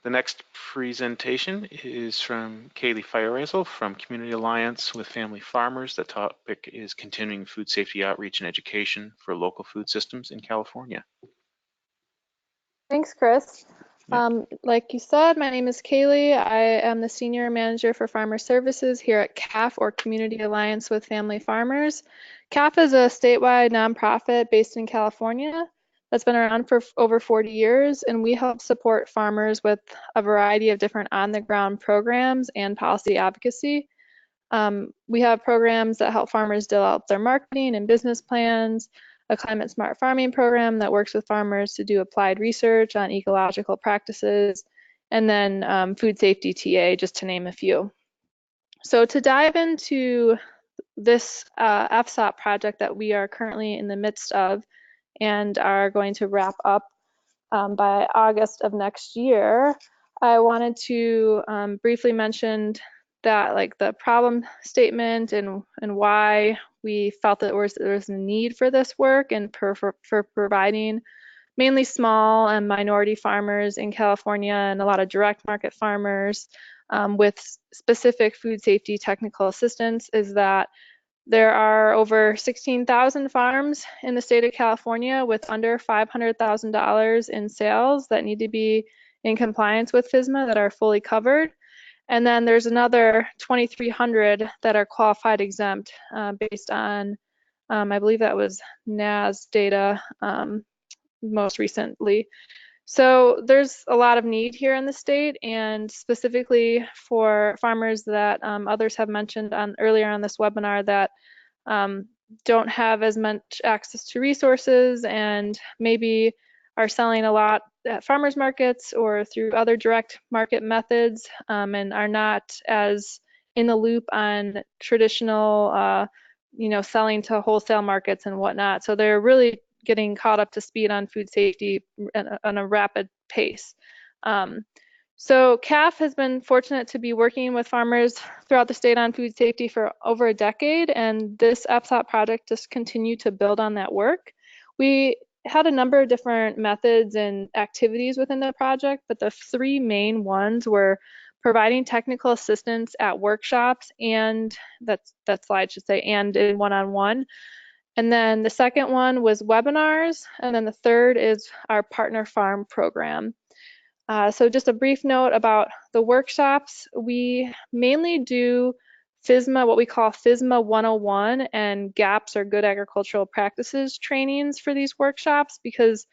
Speaker 1: The next presentation is from Kaylee Fiorezel from Community Alliance with Family Farmers. The topic is continuing food safety outreach and education for local food systems in California.
Speaker 9: Thanks, Chris.
Speaker 1: Yeah.
Speaker 9: Like you said, my name is Kaylee. I am the Senior Manager for Farmer Services here at CAF, or Community Alliance with Family Farmers. CAF is a statewide nonprofit based in California that's been around for over 40 years, and we help support farmers with a variety of different on-the-ground programs and policy advocacy. We have programs that help farmers develop their marketing and business plans, a climate smart farming program that works with farmers to do applied research on ecological practices, and then food safety TA, just to name a few. So to dive into this FSOP project that we are currently in the midst of and are going to wrap up by August of next year, I wanted to briefly mention that, like, the problem statement and why we felt that there was a need for this work and for providing mainly small and minority farmers in California and a lot of direct market farmers with specific food safety technical assistance is that there are over 16,000 farms in the state of California with under $500,000 in sales that need to be in compliance with FSMA that are fully covered. And then there's another 2,300 that are qualified exempt based on, I believe that was NAS data most recently. So there's a lot of need here in the state, and specifically for farmers that others have mentioned earlier on this webinar that don't have as much access to resources and maybe are selling a lot at farmers markets or through other direct market methods and are not as in the loop on traditional, selling to wholesale markets and whatnot. So they're really getting caught up to speed on food safety on a rapid pace. So CAF has been fortunate to be working with farmers throughout the state on food safety for over a decade, and this FSOP project just continued to build on that work. We had a number of different methods and activities within the project, but the 3 main ones were providing technical assistance at workshops, and that slide should say and in one-on-one. And then the second one was webinars, and then the third is our partner farm program. So just a brief note about the workshops. We mainly do FSMA, what we call FSMA 101 and GAPS, or Good Agricultural Practices trainings for these workshops, because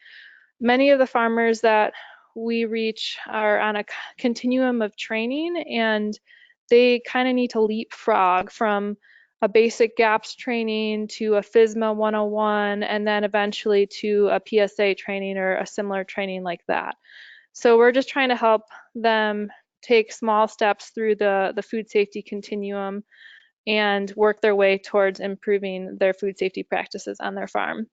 Speaker 9: many of the farmers that we reach are on a continuum of training, and they kind of need to leapfrog from a basic GAPS training to a FSMA 101, and then eventually to a PSA training or a similar training like that. So we're just trying to help them take small steps through the food safety continuum and work their way towards improving their food safety practices on their farm.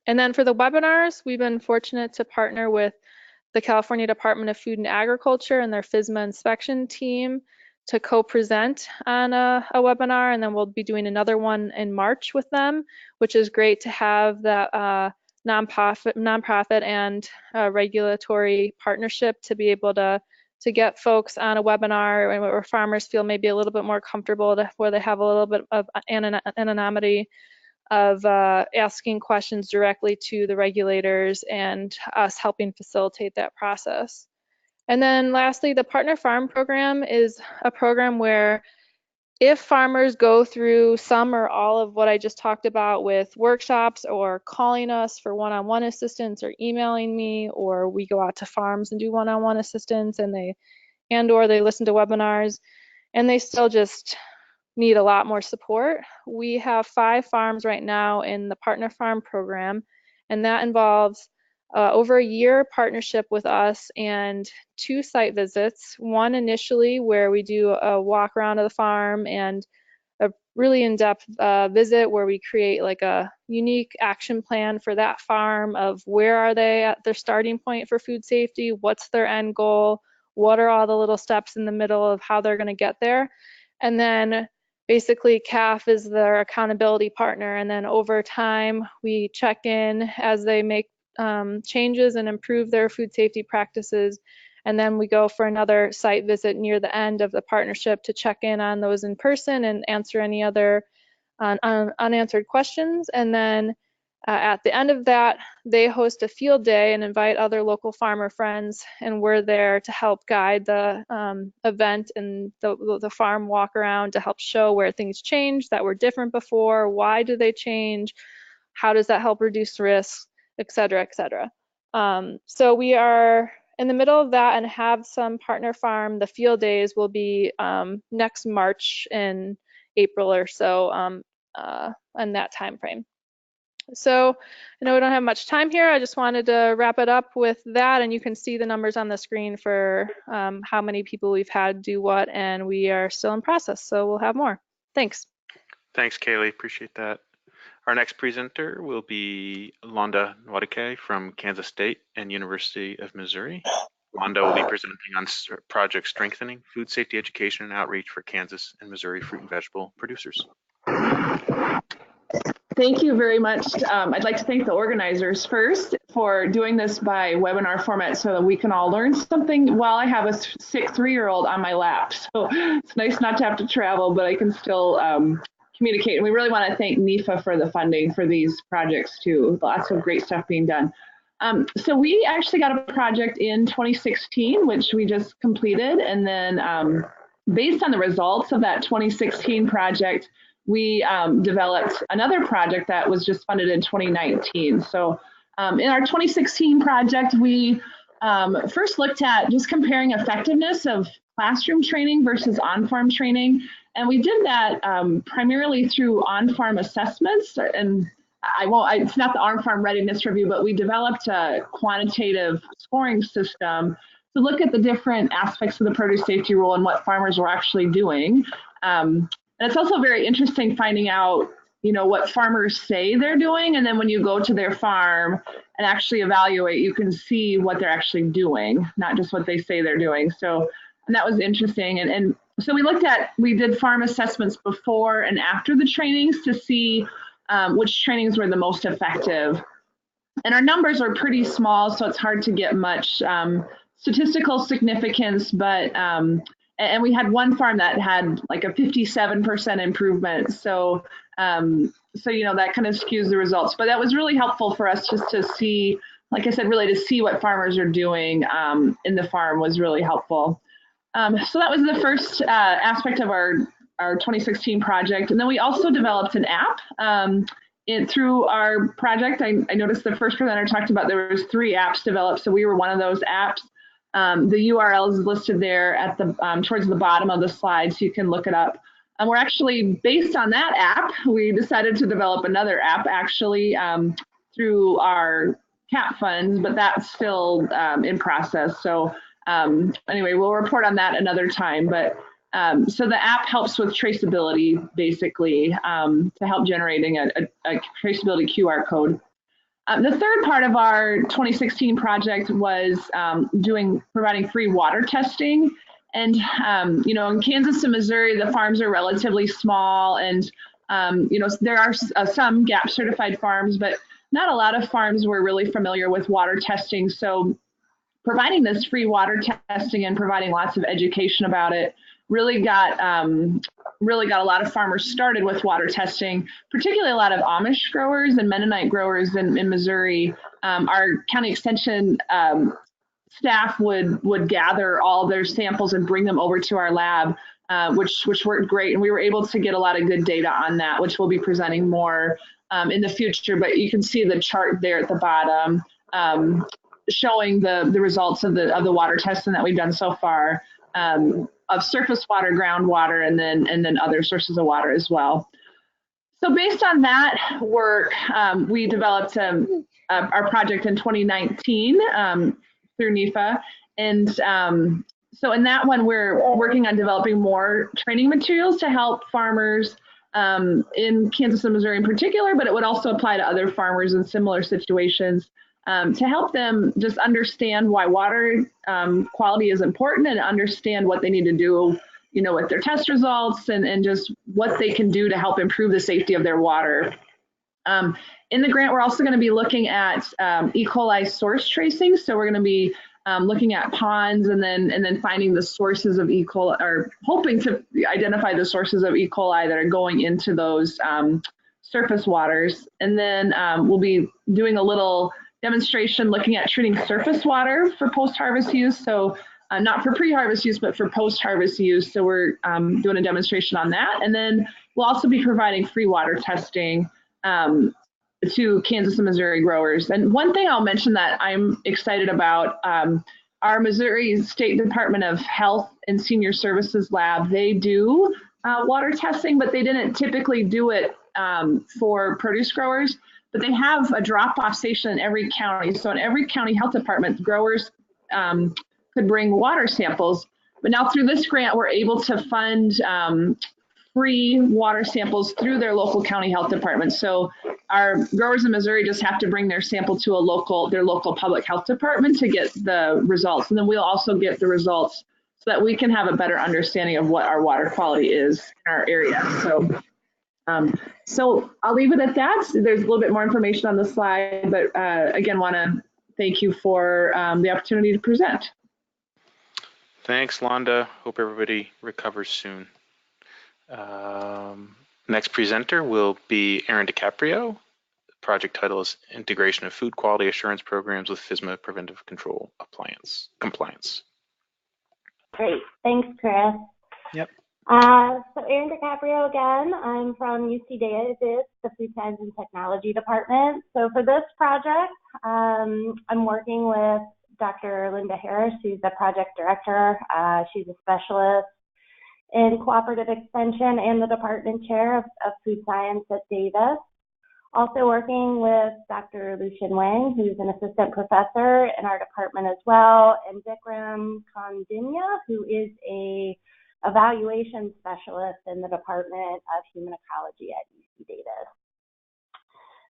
Speaker 9: And then for the webinars, we've been fortunate to partner with the California Department of Food and Agriculture and their FSMA inspection team to co-present on a webinar, and then we'll be doing another one in March with them, which is great to have that nonprofit and regulatory partnership to be able to get folks on a webinar and where farmers feel maybe a little bit more comfortable, where they have a little bit of anonymity of asking questions directly to the regulators and us helping facilitate that process. And then lastly, the Partner Farm program is a program where if farmers go through some or all of what I just talked about with workshops, or calling us for one-on-one assistance, or emailing me, or we go out to farms and do one-on-one assistance, and or they listen to webinars and they still just need a lot more support, we have 5 farms right now in the Partner Farm program, and that involves over a year partnership with us and 2 site visits. One initially where we do a walk around of the farm and a really in-depth visit where we create like a unique action plan for that farm of where are they at their starting point for food safety, what's their end goal, what are all the little steps in the middle of how they're going to get there. And then basically CAF is their accountability partner, and then over time we check in as they make changes and improve their food safety practices, and then we go for another site visit near the end of the partnership to check in on those in person and answer any other unanswered questions. And then at the end of that, they host a field day and invite other local farmer friends, and we're there to help guide the event and the farm walk around to help show where things changed that were different before, why do they change, how does that help reduce risk, et cetera, et cetera. So we are in the middle of that and have some partner farm. The field days will be next March and April or so in that time frame. So I know we don't have much time here. I just wanted to wrap it up with that, and you can see the numbers on the screen for how many people we've had do what, and we are still in process, so we'll have more. Thanks.
Speaker 1: Thanks, Kaylee. Appreciate that. Our next presenter will be Londa Nwadike from Kansas State and University of Missouri. Londa will be presenting on Project Strengthening Food Safety Education and Outreach for Kansas and Missouri fruit and vegetable producers.
Speaker 10: Thank you very much. I'd like to thank the organizers first for doing this by webinar format so that we can all learn something while I have a sick 3-year-old on my lap. So it's nice not to have to travel, but I can still communicate. And we really want to thank NEFA for the funding for these projects too. Lots of great stuff being done. So we actually got a project in 2016, which we just completed. And then based on the results of that 2016 project, we developed another project that was just funded in 2019. So in our 2016 project, we first looked at just comparing effectiveness of classroom training versus on-farm training. And we did that primarily through on-farm assessments. And it's not the on-farm readiness review, but we developed a quantitative scoring system to look at the different aspects of the produce safety rule and what farmers were actually doing. And it's also very interesting finding out, what farmers say they're doing. And then when you go to their farm and actually evaluate, you can see what they're actually doing, not just what they say they're doing. So, and that was interesting. And so we did farm assessments before and after the trainings to see which trainings were the most effective. And our numbers are pretty small, so it's hard to get much statistical significance, but and we had one farm that had like a 57% improvement. So so that kind of skews the results. But that was really helpful for us just to see, like I said, really to see what farmers are doing in the farm was really helpful. So that was the first aspect of our 2016 project. And then we also developed an app. Through our project, I noticed the first presenter talked about there was 3 apps developed. So we were one of those apps. The URL is listed there at the towards the bottom of the slide, so you can look it up. And we're actually, based on that app, we decided to develop another app actually through our CAP funds, but that's still in process. So anyway, we'll report on that another time. But so the app helps with traceability, basically, to help generating a traceability QR code. The third part of our 2016 project was providing free water testing. And, in Kansas and Missouri, the farms are relatively small, and, there are some GAP certified farms, but not a lot of farms were really familiar with water testing. So providing this free water testing and providing lots of education about it really got a lot of farmers started with water testing, particularly a lot of Amish growers and Mennonite growers in Missouri. Our county extension staff would gather all of their samples and bring them over to our lab, which worked great. And we were able to get a lot of good data on that, which we'll be presenting more in the future. But you can see the chart there at the bottom showing the results of the water testing that we've done so far, of surface water, groundwater, and then other sources of water as well. So based on that work, we developed our project in 2019 through NEFA. And so in that one, we're working on developing more training materials to help farmers in Kansas and Missouri in particular, but it would also apply to other farmers in similar situations, to help them just understand why water quality is important and understand what they need to do, with their test results and just what they can do to help improve the safety of their water. In the grant, we're also going to be looking at E. coli source tracing. So we're going to be looking at ponds and then finding the sources of E. coli, or hoping to identify the sources of E. coli that are going into those surface waters. And then we'll be doing a little demonstration looking at treating surface water for post-harvest use. So not for pre-harvest use, but for post-harvest use. So we're doing a demonstration on that. And then we'll also be providing free water testing to Kansas and Missouri growers. And one thing I'll mention that I'm excited about, our Missouri State Department of Health and Senior Services Lab, they do water testing, but they didn't typically do it for produce growers. But they have a drop-off station in every county. So in every county health department, growers could bring water samples. But now through this grant, we're able to fund free water samples through their local county health department. So our growers in Missouri just have to bring their sample to their local public health department to get the results. And then we'll also get the results so that we can have a better understanding of what our water quality is in our area. So I'll leave it at that. There's a little bit more information on the slide, but again, want to thank you for the opportunity to present.
Speaker 1: Thanks, Londa. Hope everybody recovers soon. Next presenter will be Aaron Dicaprio. The project title is Integration of Food Quality Assurance Programs with FSMA Preventive Control Compliance.
Speaker 5: Great. Thanks, Chris.
Speaker 1: Yep.
Speaker 5: So Erin Dicaprio again. I'm from UC Davis, the Food Science and Technology Department. So for this project, I'm working with Dr. Linda Harris, who's the project director. She's a specialist in cooperative extension and the department chair of food science at Davis. Also working with Dr. Lucien Wang, who's an assistant professor in our department as well, and Dicaprio, who is a evaluation specialist in the Department of Human Ecology at UC Davis.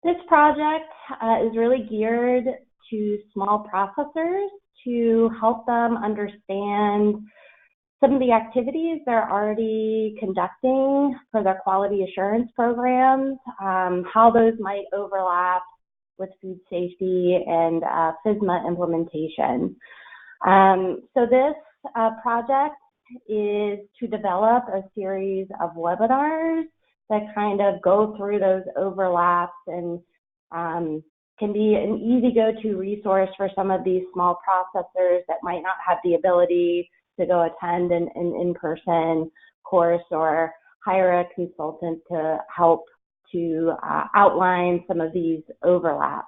Speaker 5: This project is really geared to small processors to help them understand some of the activities they're already conducting for their quality assurance programs, how those might overlap with food safety and FSMA implementation. So this project is to develop a series of webinars that kind of go through those overlaps and can be an easy go-to resource for some of these small processors that might not have the ability to go attend an in-person course or hire a consultant to help to outline some of these overlaps.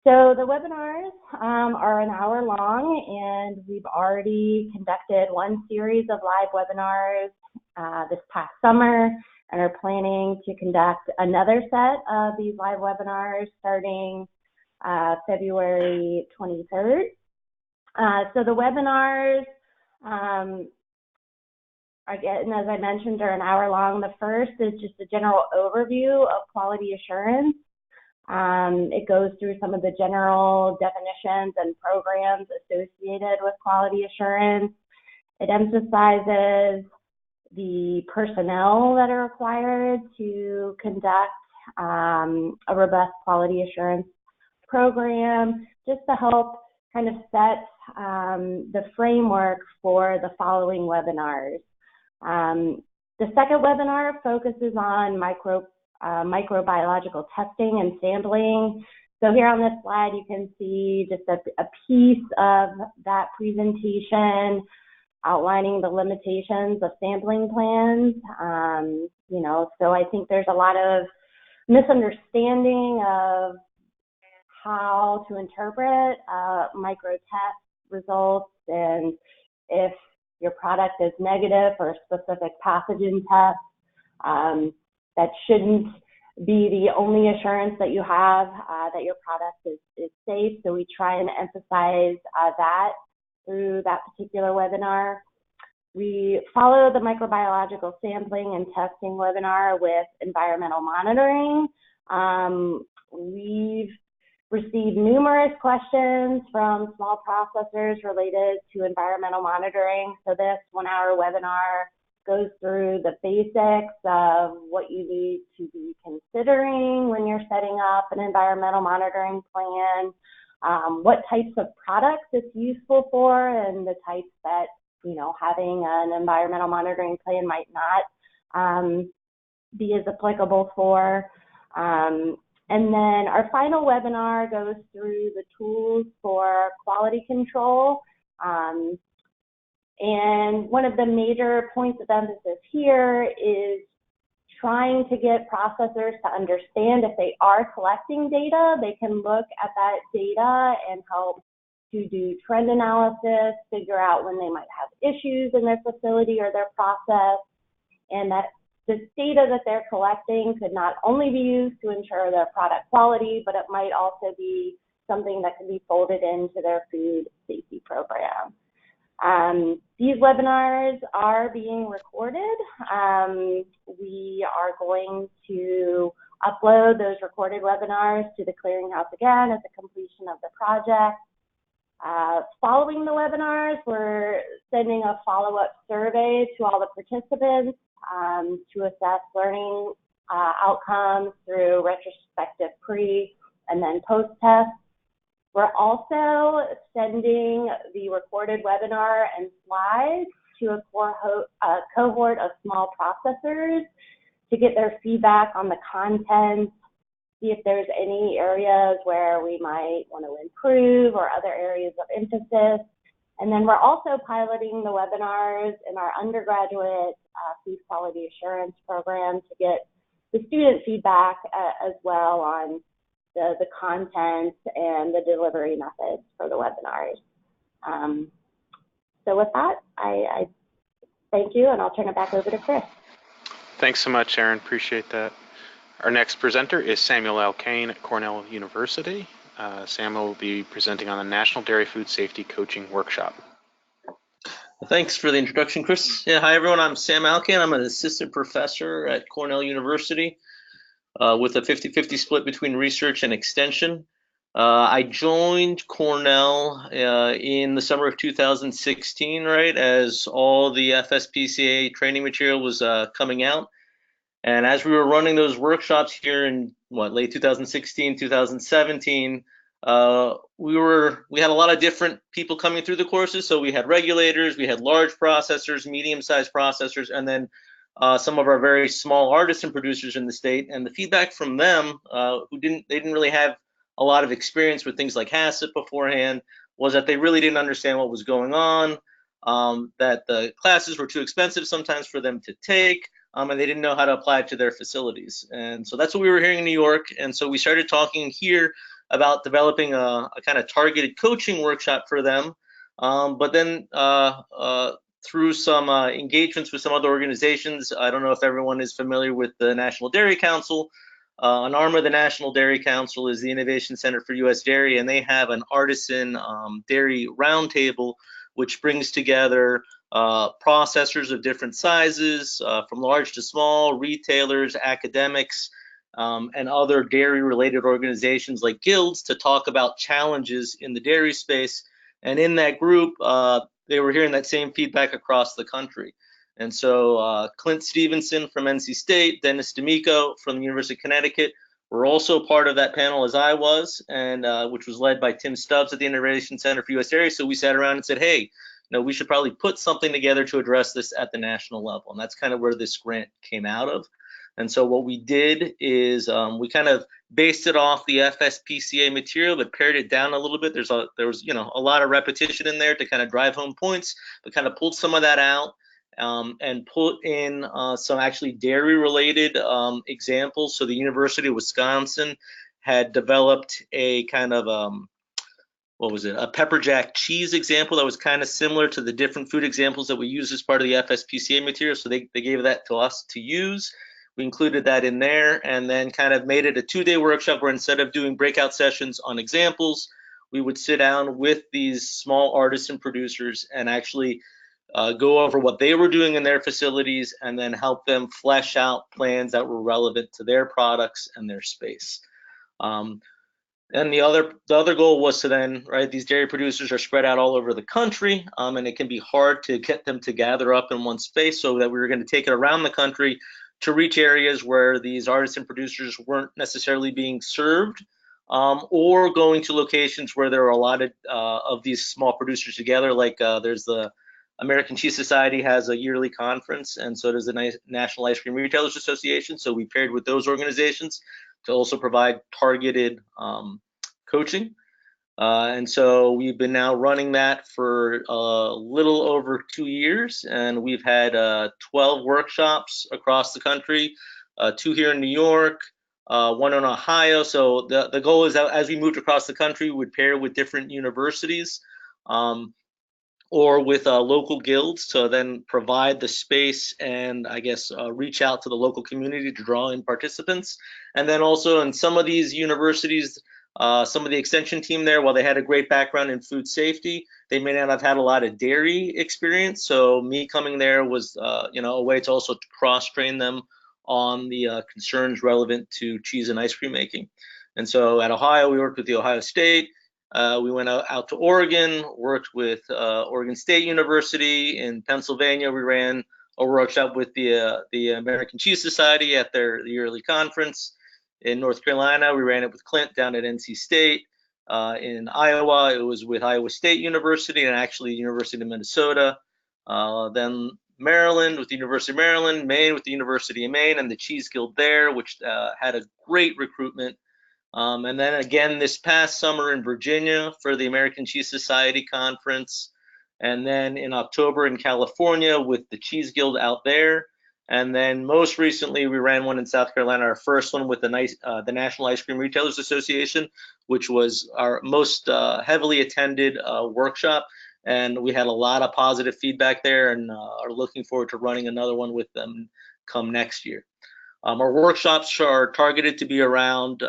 Speaker 5: So the webinars are an hour long, and we've already conducted one series of live webinars this past summer, and are planning to conduct another set of these live webinars starting February 23rd. So the webinars, again, as I mentioned, are an hour long. The first is just a general overview of quality assurance. It goes through some of the general definitions and programs associated with quality assurance. It emphasizes the personnel that are required to conduct a robust quality assurance program, just to help kind of set the framework for the following webinars. The second webinar focuses on microbiological testing and sampling. So here on this slide, you can see just a piece of that presentation outlining the limitations of sampling plans. You know, so I think there's a lot of misunderstanding of how to interpret micro test results, and if your product is negative for a specific pathogen test, that shouldn't be the only assurance that you have that your product is safe. So we try and emphasize that through that particular webinar. We follow the microbiological sampling and testing webinar with environmental monitoring. We've received numerous questions from small processors related to environmental monitoring. So this 1 hour webinar goes through the basics of what you need to be considering when you're setting up an environmental monitoring plan, what types of products it's useful for, and the types that, you know, having an environmental monitoring plan might not be as applicable for. And then our final webinar goes through the tools for quality control. And one of the major points of emphasis here is trying to get processors to understand if they are collecting data, they can look at that data and help to do trend analysis, figure out when they might have issues in their facility or their process, and that this data that they're collecting could not only be used to ensure their product quality, but it might also be something that can be folded into their food safety program. These webinars are being recorded. We are going to upload those recorded webinars to the clearinghouse again at the completion of the project. Following the webinars, we're sending a follow-up survey to all the participants to assess learning outcomes through retrospective pre and then post-test. We're also sending the recorded webinar and slides to a cohort of small processors to get their feedback on the content, see if there's any areas where we might want to improve or other areas of emphasis. And then we're also piloting the webinars in our undergraduate food quality assurance program to get the student feedback as well on the content and the delivery methods for the webinars. So with that, I thank you, and I'll turn it back over to Chris.
Speaker 1: Thanks so much, Erin. Appreciate that. Our next presenter is Samuel Alkane at Cornell University. Samuel will be presenting on the National Dairy Food Safety Coaching Workshop.
Speaker 11: Thanks for the introduction, Chris. Yeah, hi everyone, I'm Sam Alkane. I'm an assistant professor at Cornell University with a 50-50 split between research and extension. I joined Cornell in the summer of 2016, right, as all the FSPCA training material was coming out. And as we were running those workshops here in late 2016, 2017, we had a lot of different people coming through the courses. So we had regulators, we had large processors, medium-sized processors, and then some of our very small artisan producers in the state. And the feedback from them, they didn't really have a lot of experience with things like HACCP beforehand, was that they really didn't understand what was going on, that the classes were too expensive sometimes for them to take, and they didn't know how to apply it to their facilities. And so that's what we were hearing in New York. And so we started talking here about developing a kind of targeted coaching workshop for them. But then through some engagements with some other organizations, I don't know if everyone is familiar with the National Dairy Council. An arm of the National Dairy Council is the Innovation Center for U.S. Dairy, and they have an artisan dairy roundtable, which brings together processors of different sizes, from large to small, retailers, academics, and other dairy-related organizations like guilds to talk about challenges in the dairy space. And in that group, they were hearing that same feedback across the country. And so Clint Stevenson from NC State, Dennis D'Amico from the University of Connecticut were also part of that panel, as I was, and which was led by Tim Stubbs at the Innovation Center for U.S. Dairy. So we sat around and said, hey, we should probably put something together to address this at the national level. And that's kind of where this grant came out of. And so what we did is we kind of based it off the FSPCA material, but pared it down a little bit. There was a lot of repetition in there to kind of drive home points, but kind of pulled some of that out and put in some actually dairy-related examples. So the University of Wisconsin had developed a kind of a pepper jack cheese example that was kind of similar to the different food examples that we use as part of the FSPCA material. So they gave that to us to use. We included that in there and then kind of made it a 2-day workshop where instead of doing breakout sessions on examples, we would sit down with these small artisan producers and actually go over what they were doing in their facilities and then help them flesh out plans that were relevant to their products and their space. And the other goal was to then, these dairy producers are spread out all over the country, and it can be hard to get them to gather up in one space, so that we were going to take it around the country to reach areas where these artisan producers weren't necessarily being served, or going to locations where there are a lot of these small producers together. Like there's the American Cheese Society has a yearly conference, and so does the National Ice Cream Retailers Association. So we paired with those organizations to also provide targeted coaching. And so we've been now running that for a little over 2 years, and we've had 12 workshops across the country, 2 here in New York, 1 in Ohio. So the goal is that as we moved across the country, we would pair with different universities or with local guilds to then provide the space and I guess reach out to the local community to draw in participants. And then also in some of these universities, some of the extension team there, while they had a great background in food safety, they may not have had a lot of dairy experience. So me coming there was, a way to also cross-train them on the concerns relevant to cheese and ice cream making. And so at Ohio, we worked with the Ohio State. We went out to Oregon, worked with Oregon State University. In Pennsylvania, we ran a workshop with the American Cheese Society at their yearly conference. In North Carolina, we ran it with Clint down at NC State. In Iowa, it was with Iowa State University and actually University of Minnesota. Then Maryland with the University of Maryland, Maine with the University of Maine and the Cheese Guild there, which had a great recruitment. And then again this past summer in Virginia for the American Cheese Society conference. And then in October in California with the Cheese Guild out there. And then most recently, we ran one in South Carolina, our first one with the National Ice Cream Retailers Association, which was our most heavily attended workshop. And we had a lot of positive feedback there and are looking forward to running another one with them come next year. Our workshops are targeted to be around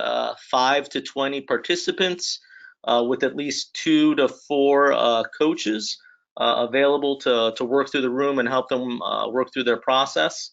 Speaker 11: 5 to 20 participants with at least 2 to 4 coaches available to work through the room and help them work through their process.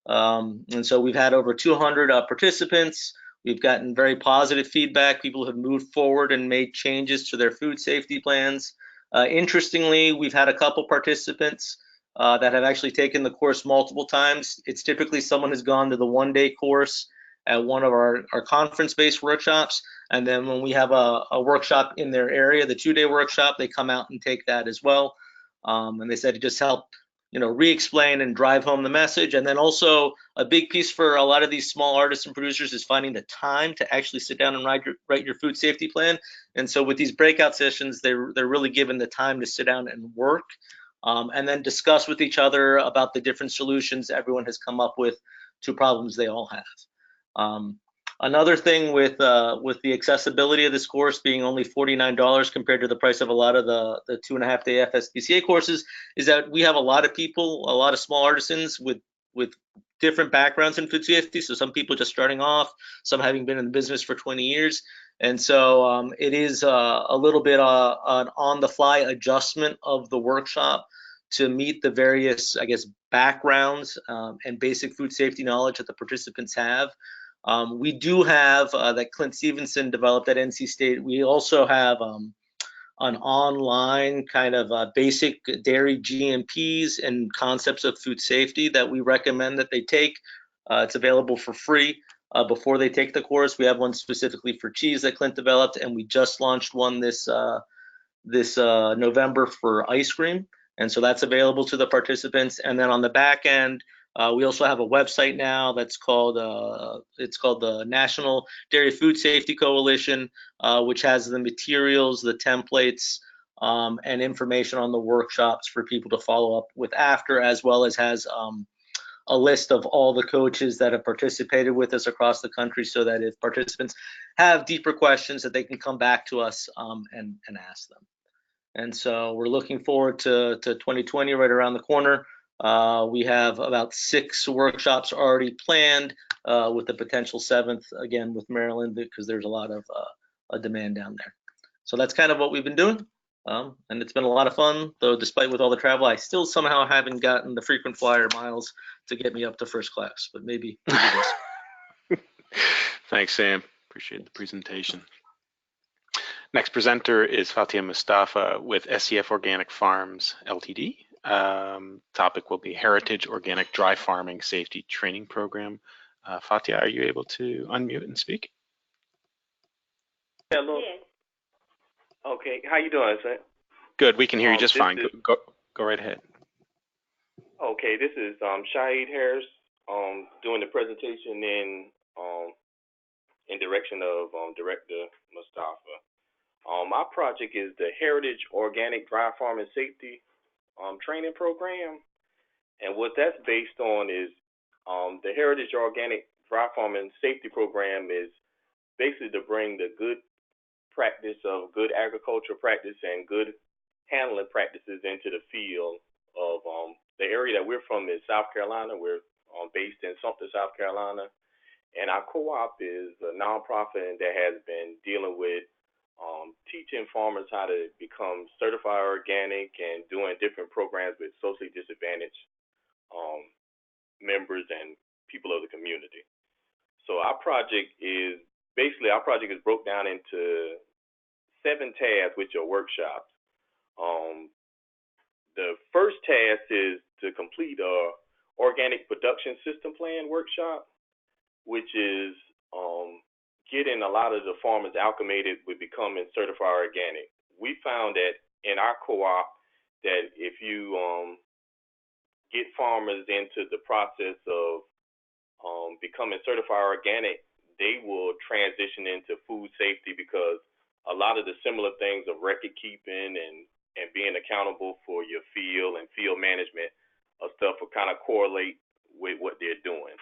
Speaker 11: And so we've had over 200 participants. We've gotten very positive feedback. People have moved forward and made changes to their food safety plans. Interestingly, we've had a couple participants that have actually taken the course multiple times. It's typically someone who's gone to the 1-day course at one of our conference-based workshops, And then when we have a workshop in their area, the 2-day workshop, they come out and take that as well. And they said it just helped, re-explain and drive home the message. And then also a big piece for a lot of these small artists and producers is finding the time to actually sit down and write your food safety plan. And so with these breakout sessions, they're really given the time to sit down and work, and then discuss with each other about the different solutions everyone has come up with to problems they all have. Another thing with the accessibility of this course being only $49 compared to the price of a lot of the 2.5-day FSPCA courses is that we have a lot of people, a lot of small artisans with different backgrounds in food safety. So some people just starting off, some having been in the business for 20 years. And so it is a little bit an on-the-fly adjustment of the workshop to meet the various, backgrounds and basic food safety knowledge that the participants have. We do have that Clint Stevenson developed at NC State. We also have an online kind of basic dairy GMPs and concepts of food safety that we recommend that they take. It's available for free before they take the course. We have one specifically for cheese that Clint developed, and we just launched one this November for ice cream. And so that's available to the participants. And then on the back end, we also have a website now that's called the National Dairy Food Safety Coalition, which has the materials, the templates, and information on the workshops for people to follow up with after, as well as has a list of all the coaches that have participated with us across the country, so that if participants have deeper questions, that they can come back to us and ask them. And so we're looking forward to 2020 right around the corner. We have about 6 workshops already planned, with the potential 7th, again, with Maryland, because there's a lot of demand down there. So that's kind of what we've been doing. And it's been a lot of fun, though despite with all the travel, I still somehow haven't gotten the frequent flyer miles to get me up to first class, but maybe this.
Speaker 1: Thanks, Sam. Appreciate the presentation. Next presenter is Fatia Mustafa with SCF Organic Farms Ltd. Topic will be Heritage Organic Dry Farming Safety Training Program. Fatia, are you able to unmute and speak?
Speaker 12: Hello. Yeah. Okay, how you doing, sir?
Speaker 1: Good, we can hear you just fine. Go right ahead.
Speaker 12: Okay, this is Shahid Harris doing the presentation in direction of Director Mustafa. My project is the Heritage Organic Dry Farming Safety Training Program, and what that's based on is the Heritage Organic Dry Farming Safety Program is basically to bring the good practice of good agricultural practice and good handling practices into the field of the area that we're from is South Carolina. We're based in Sumter, South Carolina, and our co-op is a nonprofit that has been dealing with teaching farmers how to become certified organic and doing different programs with socially disadvantaged members and people of the community. So our project is broke down into 7 tasks, which are workshops. The first task is to complete a organic production system plan workshop, which is getting a lot of the farmers acclimated with becoming certified organic. We found that in our co-op that if you get farmers into the process of becoming certified organic, they will transition into food safety, because a lot of the similar things of record keeping and being accountable for your field and field management of stuff will kind of correlate with what they're doing.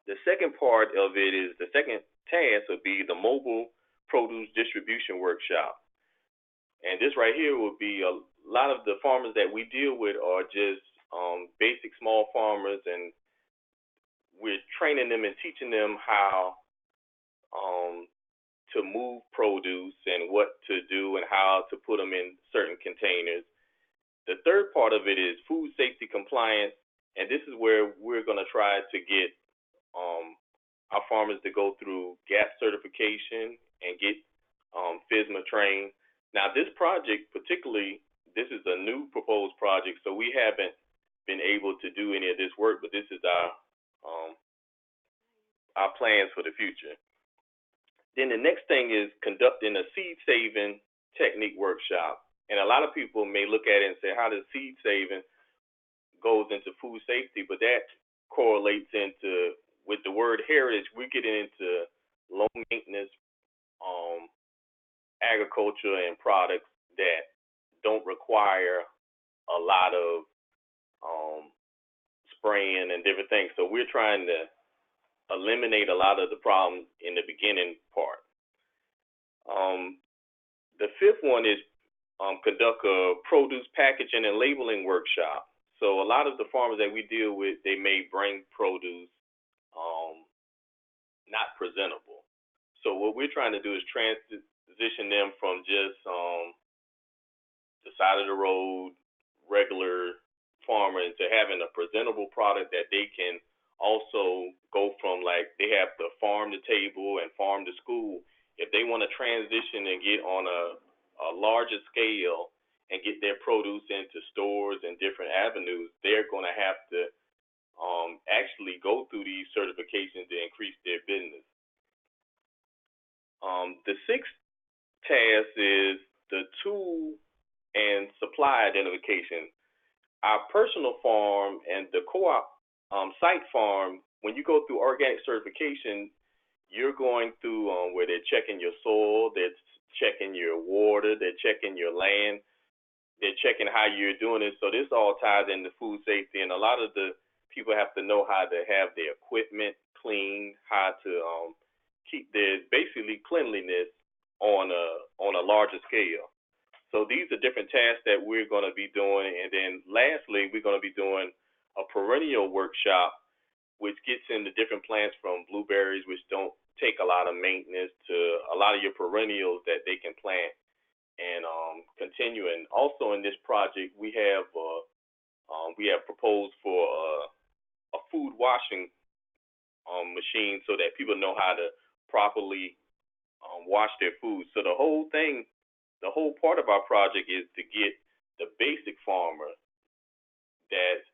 Speaker 12: The second part of it is, the second task would be the mobile produce distribution workshop. And this right here would be a lot of the farmers that we deal with are just basic small farmers, and we're training them and teaching them how to move produce and what to do and how to put them in certain containers. The third part of it is food safety compliance, and this is where we're going to try to get our farmers to go through GAP certification and get FSMA trained. Now, this project particularly, this is a new proposed project, so we haven't been able to do any of this work, but this is our plans for the future. Then the next thing is conducting a seed saving technique workshop. And a lot of people may look at it and say, how does seed saving goes into food safety? But that correlates into, with the word heritage, we're getting into low maintenance agriculture and products that don't require a lot of spraying and different things. So we're trying to eliminate a lot of the problems in the beginning part. The fifth one is conduct a produce packaging and labeling workshop. So a lot of the farmers that we deal with, they may bring produce not presentable. So what we're trying to do is transition them from just the side of the road, regular farmer, into having a presentable product that they can also go from, like they have the farm to table and farm to school. If they want to transition and get on a larger scale and get their produce into stores and different avenues, they're going to have to actually go through these certifications to increase their business. The sixth task is the tool and supply identification. Our personal farm and the co-op site farm, when you go through organic certification, you're going through where they're checking your soil, they're checking your water, they're checking your land, they're checking how you're doing it. So this all ties into food safety, and a lot of the people have to know how to have their equipment clean, how to keep their basically cleanliness on a larger scale. So these are different tasks that we're going to be doing. And then lastly, we're going to be doing a perennial workshop, which gets into different plants from blueberries, which don't take a lot of maintenance, to a lot of your perennials that they can plant and continue. And also in this project, we have proposed for a food washing machine so that people know how to properly wash their food. So the whole part of our project is to get the basic farmer that's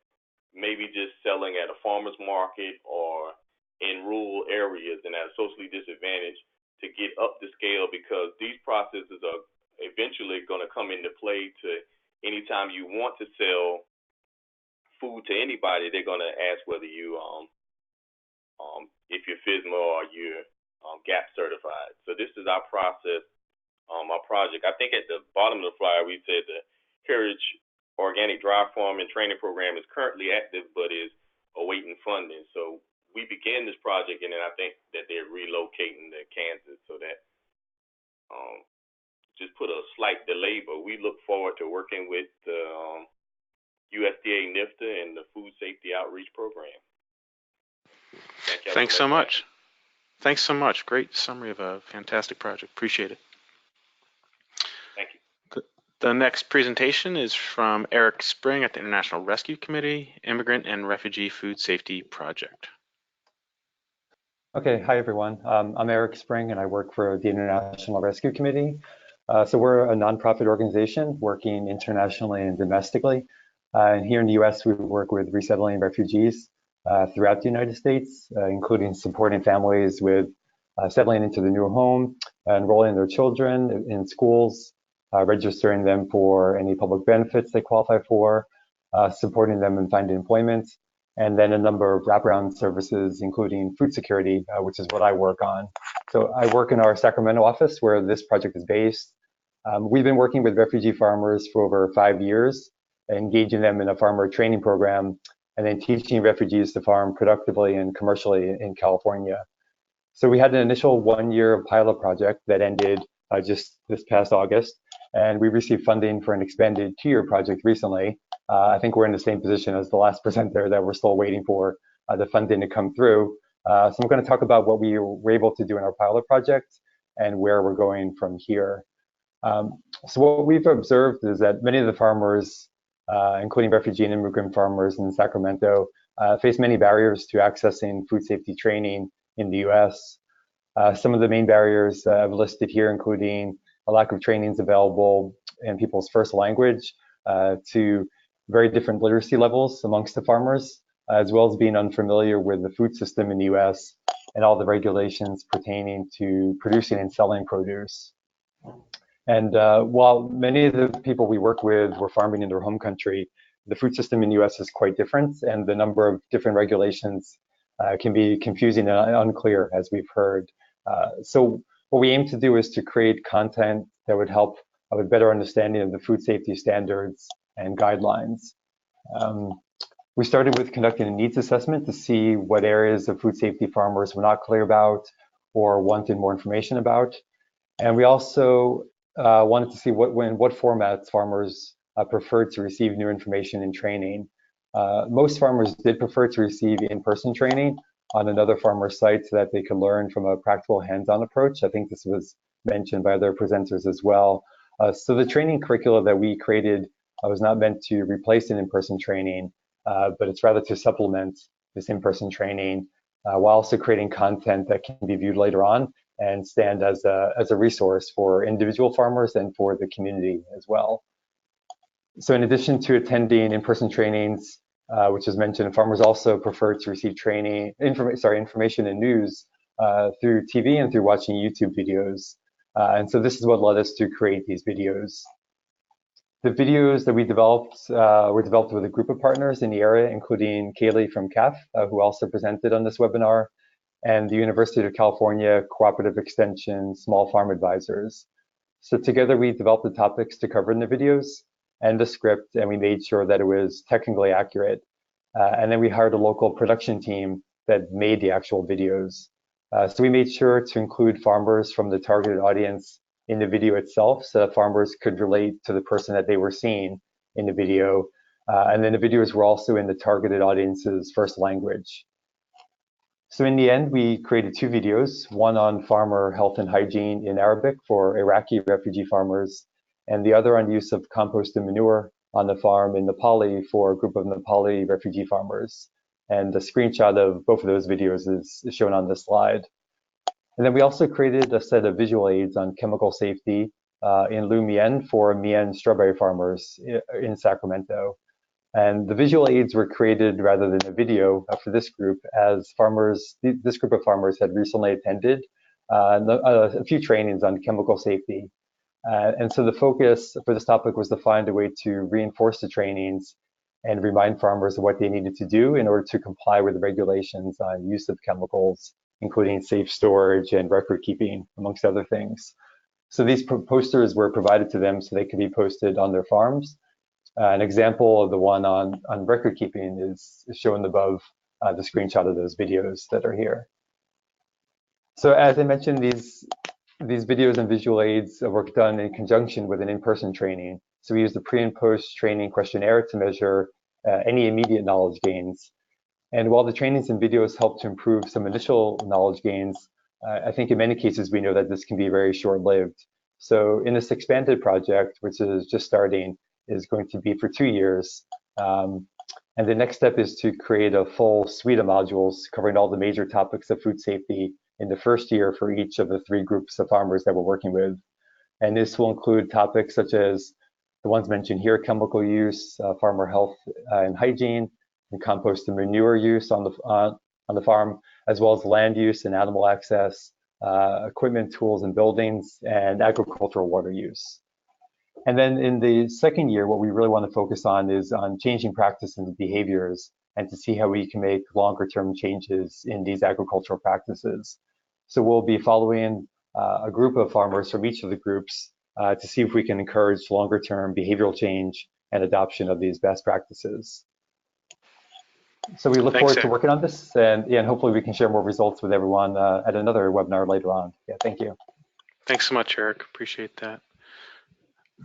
Speaker 12: maybe just selling at a farmer's market or in rural areas and at a socially disadvantaged to get up the scale, because these processes are eventually going to come into play to anytime you want to sell food to anybody, they're going to ask whether you if you're FSMA or you're GAP certified. So this is our process, our project. I think at the bottom of the flyer we said the Heritage Organic Dry Farm and Training Program is currently active but is awaiting funding. So we began this project, and then I think that they're relocating to Kansas, so that just put a slight delay, but we look forward to working with the USDA NIFTA and the Food Safety Outreach Program.
Speaker 1: Thanks so much. Thanks so much. Great summary of a fantastic project. Appreciate it.
Speaker 12: Thank you.
Speaker 1: The next presentation is from Eric Spring at the International Rescue Committee, Immigrant and Refugee Food Safety Project.
Speaker 13: Okay, hi everyone. I'm Eric Spring and I work for the International Rescue Committee. So we're a nonprofit organization working internationally and domestically. And here in the US, we work with resettling refugees throughout the United States, including supporting families with settling into the new home, enrolling their children in schools, registering them for any public benefits they qualify for, supporting them in finding employment, and then a number of wraparound services, including food security, which is what I work on. So I work in our Sacramento office where this project is based. We've been working with refugee farmers for over 5 years, engaging them in a farmer training program, and then teaching refugees to farm productively and commercially in California. So we had an initial 1-year pilot project that ended just this past August, and we received funding for an expanded 2-year project recently. I think we're in the same position as the last presenter, that we're still waiting for the funding to come through. So I'm going to talk about what we were able to do in our pilot project and where we're going from here. So what we've observed is that many of the farmers, including refugee and immigrant farmers in Sacramento, face many barriers to accessing food safety training in the US. Some of the main barriers I've listed here, including a lack of trainings available in people's first language, to very different literacy levels amongst the farmers, as well as being unfamiliar with the food system in the US and all the regulations pertaining to producing and selling produce. And while many of the people we work with were farming in their home country, the food system in the US is quite different, and the number of different regulations can be confusing and unclear, as we've heard. So what we aim to do is to create content that would help with better understanding of the food safety standards and guidelines. We started with conducting a needs assessment to see what areas of food safety farmers were not clear about or wanted more information about. And we also wanted to see what formats farmers preferred to receive new information and training. Most farmers did prefer to receive in-person training on another farmer's site so that they could learn from a practical hands-on approach. I think this was mentioned by other presenters as well. So the training curricula that we created was not meant to replace an in-person training, but it's rather to supplement this in-person training while also creating content that can be viewed later on and stand as a resource for individual farmers and for the community as well. So in addition to attending in-person trainings, which is mentioned, farmers also prefer to receive information and news through TV and through watching YouTube videos. And so this is what led us to create these videos. The videos that we developed were developed with a group of partners in the area, including Kaylee from CAF, who also presented on this webinar, and the University of California Cooperative Extension Small Farm Advisors. So together we developed the topics to cover in the videos and the script, and we made sure that it was technically accurate. And then we hired a local production team that made the actual videos. So we made sure to include farmers from the targeted audience in the video itself so that farmers could relate to the person that they were seeing in the video. And then the videos were also in the targeted audience's first language. So in the end, we created 2 videos, one on farmer health and hygiene in Arabic for Iraqi refugee farmers, and the other on use of compost and manure on the farm in Nepali for a group of Nepali refugee farmers. And the screenshot of both of those videos is shown on this slide. And then we also created a set of visual aids on chemical safety in Lu Mien for Mien strawberry farmers in Sacramento. And the visual aids were created rather than a video for this group, as this group of farmers had recently attended a few trainings on chemical safety. And so the focus for this topic was to find a way to reinforce the trainings and remind farmers of what they needed to do in order to comply with the regulations on use of chemicals, including safe storage and record keeping, amongst other things. So these posters were provided to them so they could be posted on their farms. An example of the one on record keeping is shown above the screenshot of those videos that are here. So as I mentioned, these videos and visual aids were done in conjunction with an in-person training. So we used the pre and post training questionnaire to measure any immediate knowledge gains. And while the trainings and videos help to improve some initial knowledge gains, I think in many cases we know that this can be very short-lived. So in this expanded project, which is just starting, is going to be for 2 years. And the next step is to create a full suite of modules covering all the major topics of food safety in the first year for each of the 3 groups of farmers that we're working with. And this will include topics such as the ones mentioned here: chemical use, farmer health and hygiene, and compost and manure use on the farm, as well as land use and animal access, equipment, tools, and buildings, and agricultural water use. And then in the second year, what we really want to focus on is on changing practice and behaviors, and to see how we can make longer term changes in these agricultural practices. So we'll be following a group of farmers from each of the groups to see if we can encourage longer term behavioral change and adoption of these best practices. So we look forward to working on this, and hopefully we can share more results with everyone at another webinar later on. Yeah, thank you.
Speaker 1: Thanks so much, Eric. Appreciate that.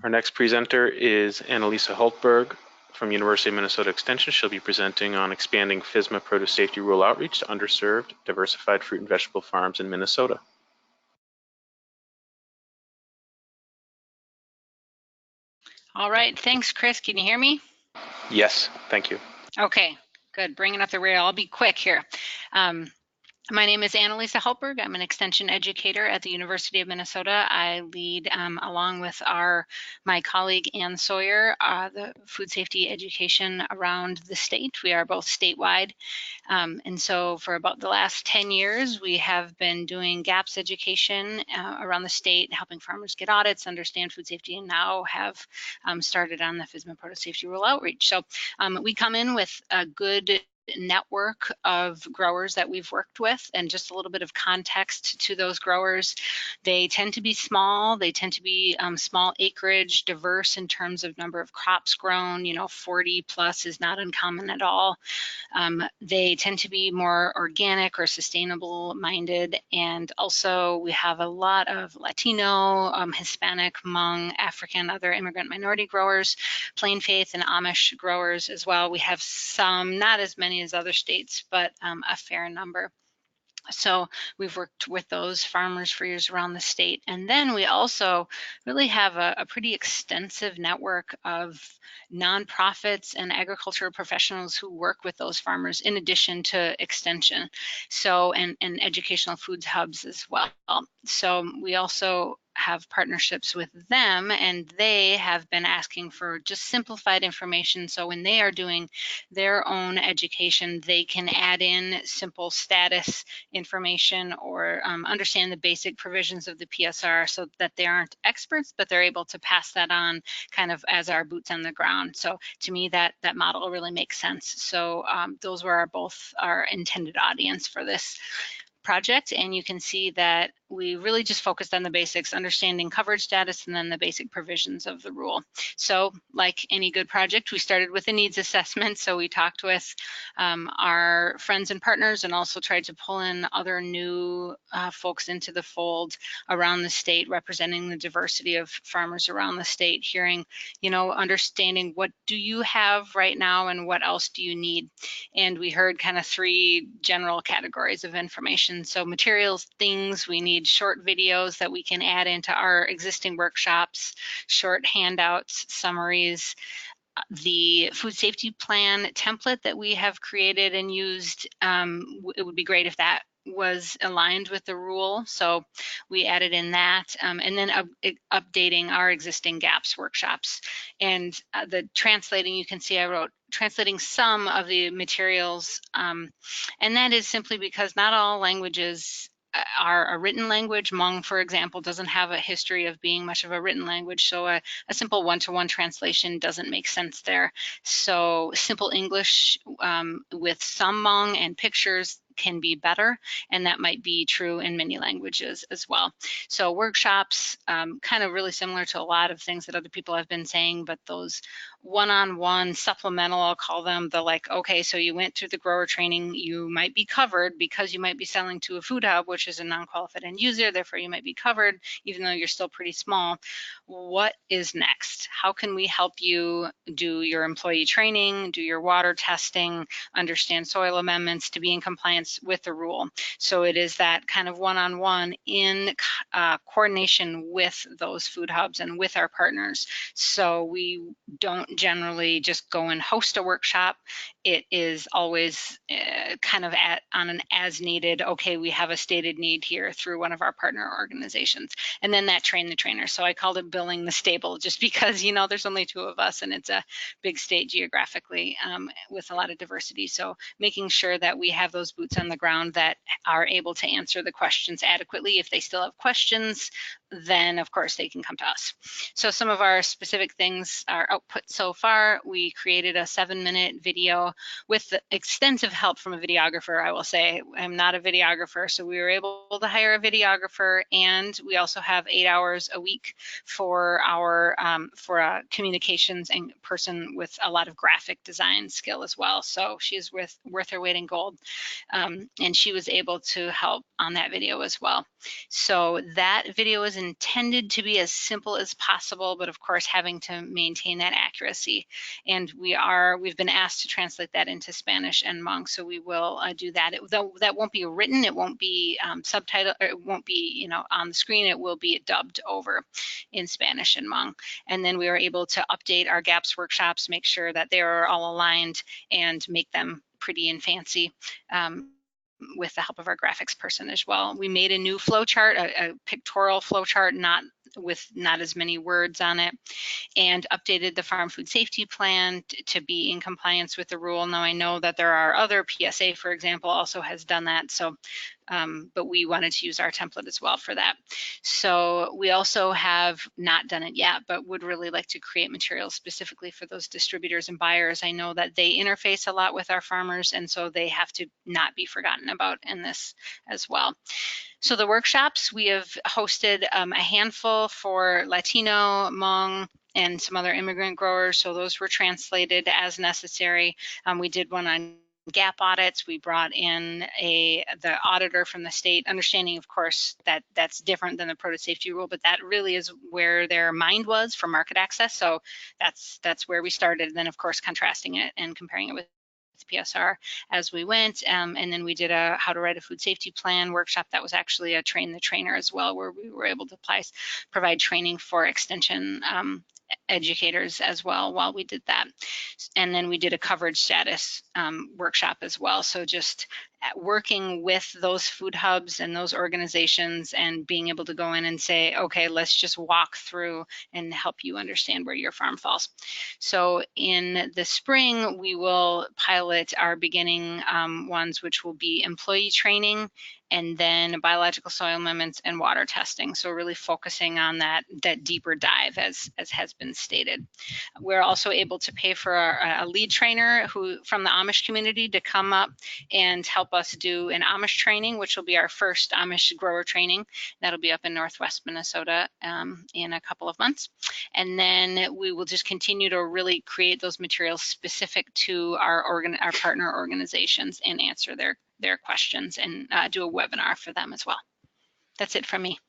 Speaker 1: Our next presenter is Annalisa Holtberg from University of Minnesota Extension. She'll be presenting on expanding FSMA produce safety rural outreach to underserved, diversified fruit and vegetable farms in Minnesota.
Speaker 14: All right, thanks, Chris. Can you hear me?
Speaker 1: Yes, thank you.
Speaker 14: Okay, good. Bringing up the rear. I'll be quick here. My name is Annalisa Haltberg. I'm an extension educator at the University of Minnesota. I lead, along with my colleague Ann Sawyer, the food safety education around the state. We are both statewide. And so for about the last 10 years, we have been doing GAPS education around the state, helping farmers get audits, understand food safety, and now have started on the FSMA Produce Safety Rule outreach. So we come in with a good network of growers that we've worked with, and just a little bit of context to those growers. They tend to be small. They tend to be small acreage, diverse in terms of number of crops grown. 40 plus is not uncommon at all. They tend to be more organic or sustainable minded. And also we have a lot of Latino, Hispanic, Hmong, African, other immigrant minority growers, plain faith and Amish growers as well. We have some, not as many as other states, but a fair number. So we've worked with those farmers for years around the state. And then we also really have a pretty extensive network of nonprofits and agricultural professionals who work with those farmers in addition to extension, so and educational foods hubs as well. So we also have partnerships with them, and they have been asking for just simplified information. So when they are doing their own education, they can add in simple status information or understand the basic provisions of the PSR, so that they aren't experts, but they're able to pass that on kind of as our boots on the ground. So to me, that model really makes sense. So those were both our intended audience for this project, and you can see that we really just focused on the basics, understanding coverage status, and then the basic provisions of the rule. So like any good project, we started with a needs assessment. So we talked with our friends and partners, and also tried to pull in other new folks into the fold around the state, representing the diversity of farmers around the state, hearing, understanding what do you have right now and what else do you need. And we heard kind of 3 general categories of information. So materials, things, we need short videos that we can add into our existing workshops, short handouts, summaries, the food safety plan template that we have created and used. It would be great if that was aligned with the rule. So we added in that, and then updating our existing GAPS workshops. And the translating, you can see I wrote translating some of the materials, and that is simply because not all languages are a written language. Hmong, for example, doesn't have a history of being much of a written language, so a simple one-to-one translation doesn't make sense there. So simple English with some Hmong and pictures can be better, and that might be true in many languages as well. So workshops, kind of really similar to a lot of things that other people have been saying, but those one-on-one supplemental, I'll call them, the like, okay, so you went through the grower training, you might be covered because you might be selling to a food hub, which is a non-qualified end user, therefore you might be covered even though you're still pretty small. What is next? How can we help you do your employee training, do your water testing, understand soil amendments to be in compliance with the rule? So it is that kind of one-on-one in coordination with those food hubs and with our partners. So we don't generally just go and host a workshop. It is always kind of on an as needed, okay, we have a stated need here through one of our partner organizations. And then that train the trainer. So I called it building the stable, just because, there's only 2 of us and it's a big state geographically with a lot of diversity. So making sure that we have those boots on the ground that are able to answer the questions adequately. If they still have questions, then of course they can come to us. So some of our specific things, our output so far, we created a 7-minute video with the extensive help from a videographer. I will say I'm not a videographer, so we were able to hire a videographer, and we also have 8 hours a week for our communications and person with a lot of graphic design skill as well. So she's worth her weight in gold, and she was able to help on that video as well. So that video is intended to be as simple as possible, but of course having to maintain that accuracy. And we've been asked to translate that into Spanish and Hmong, so we will do that. Though that won't be written, it won't be subtitled, or it won't be on the screen. It will be dubbed over in Spanish and Hmong. And then we are able to update our GAPS workshops, make sure that they are all aligned, and make them pretty and fancy. with the help of our graphics person as well. We made a new flow chart, a pictorial flow chart, not as many words on it, and updated the farm food safety plan to be in compliance with the rule. Now I know that there are other, PSA for example also has done that, so but we wanted to use our template as well for that. So we also have not done it yet, but would really like to create materials specifically for those distributors and buyers. I know that they interface a lot with our farmers, and so they have to not be forgotten about in this as well. So the workshops, we have hosted a handful for Latino, Hmong, and some other immigrant growers. So those were translated as necessary. We did one on gap audits. We brought in the auditor from the state, understanding of course that that's different than the produce safety rule, but that really is where their mind was for market access. So that's where we started. And then of course contrasting it and comparing it with PSR as we went, and then we did a how to write a food safety plan workshop that was actually a train the trainer as well, where we were able to provide training for extension educators as well while we did that. And then we did a coverage status workshop as well. So just working with those food hubs and those organizations and being able to go in and say, okay, let's just walk through and help you understand where your farm falls. So in the spring, we will pilot our beginning ones, which will be employee training and then biological soil amendments and water testing. So really focusing on that deeper dive as has been stated. We're also able to pay for a lead trainer from the Amish community to come up and help us do an Amish training, which will be our first Amish grower training. That'll be up in Northwest Minnesota in a couple of months. And then we will just continue to really create those materials specific to our partner organizations and answer their questions and do a webinar for them as well. That's it from me.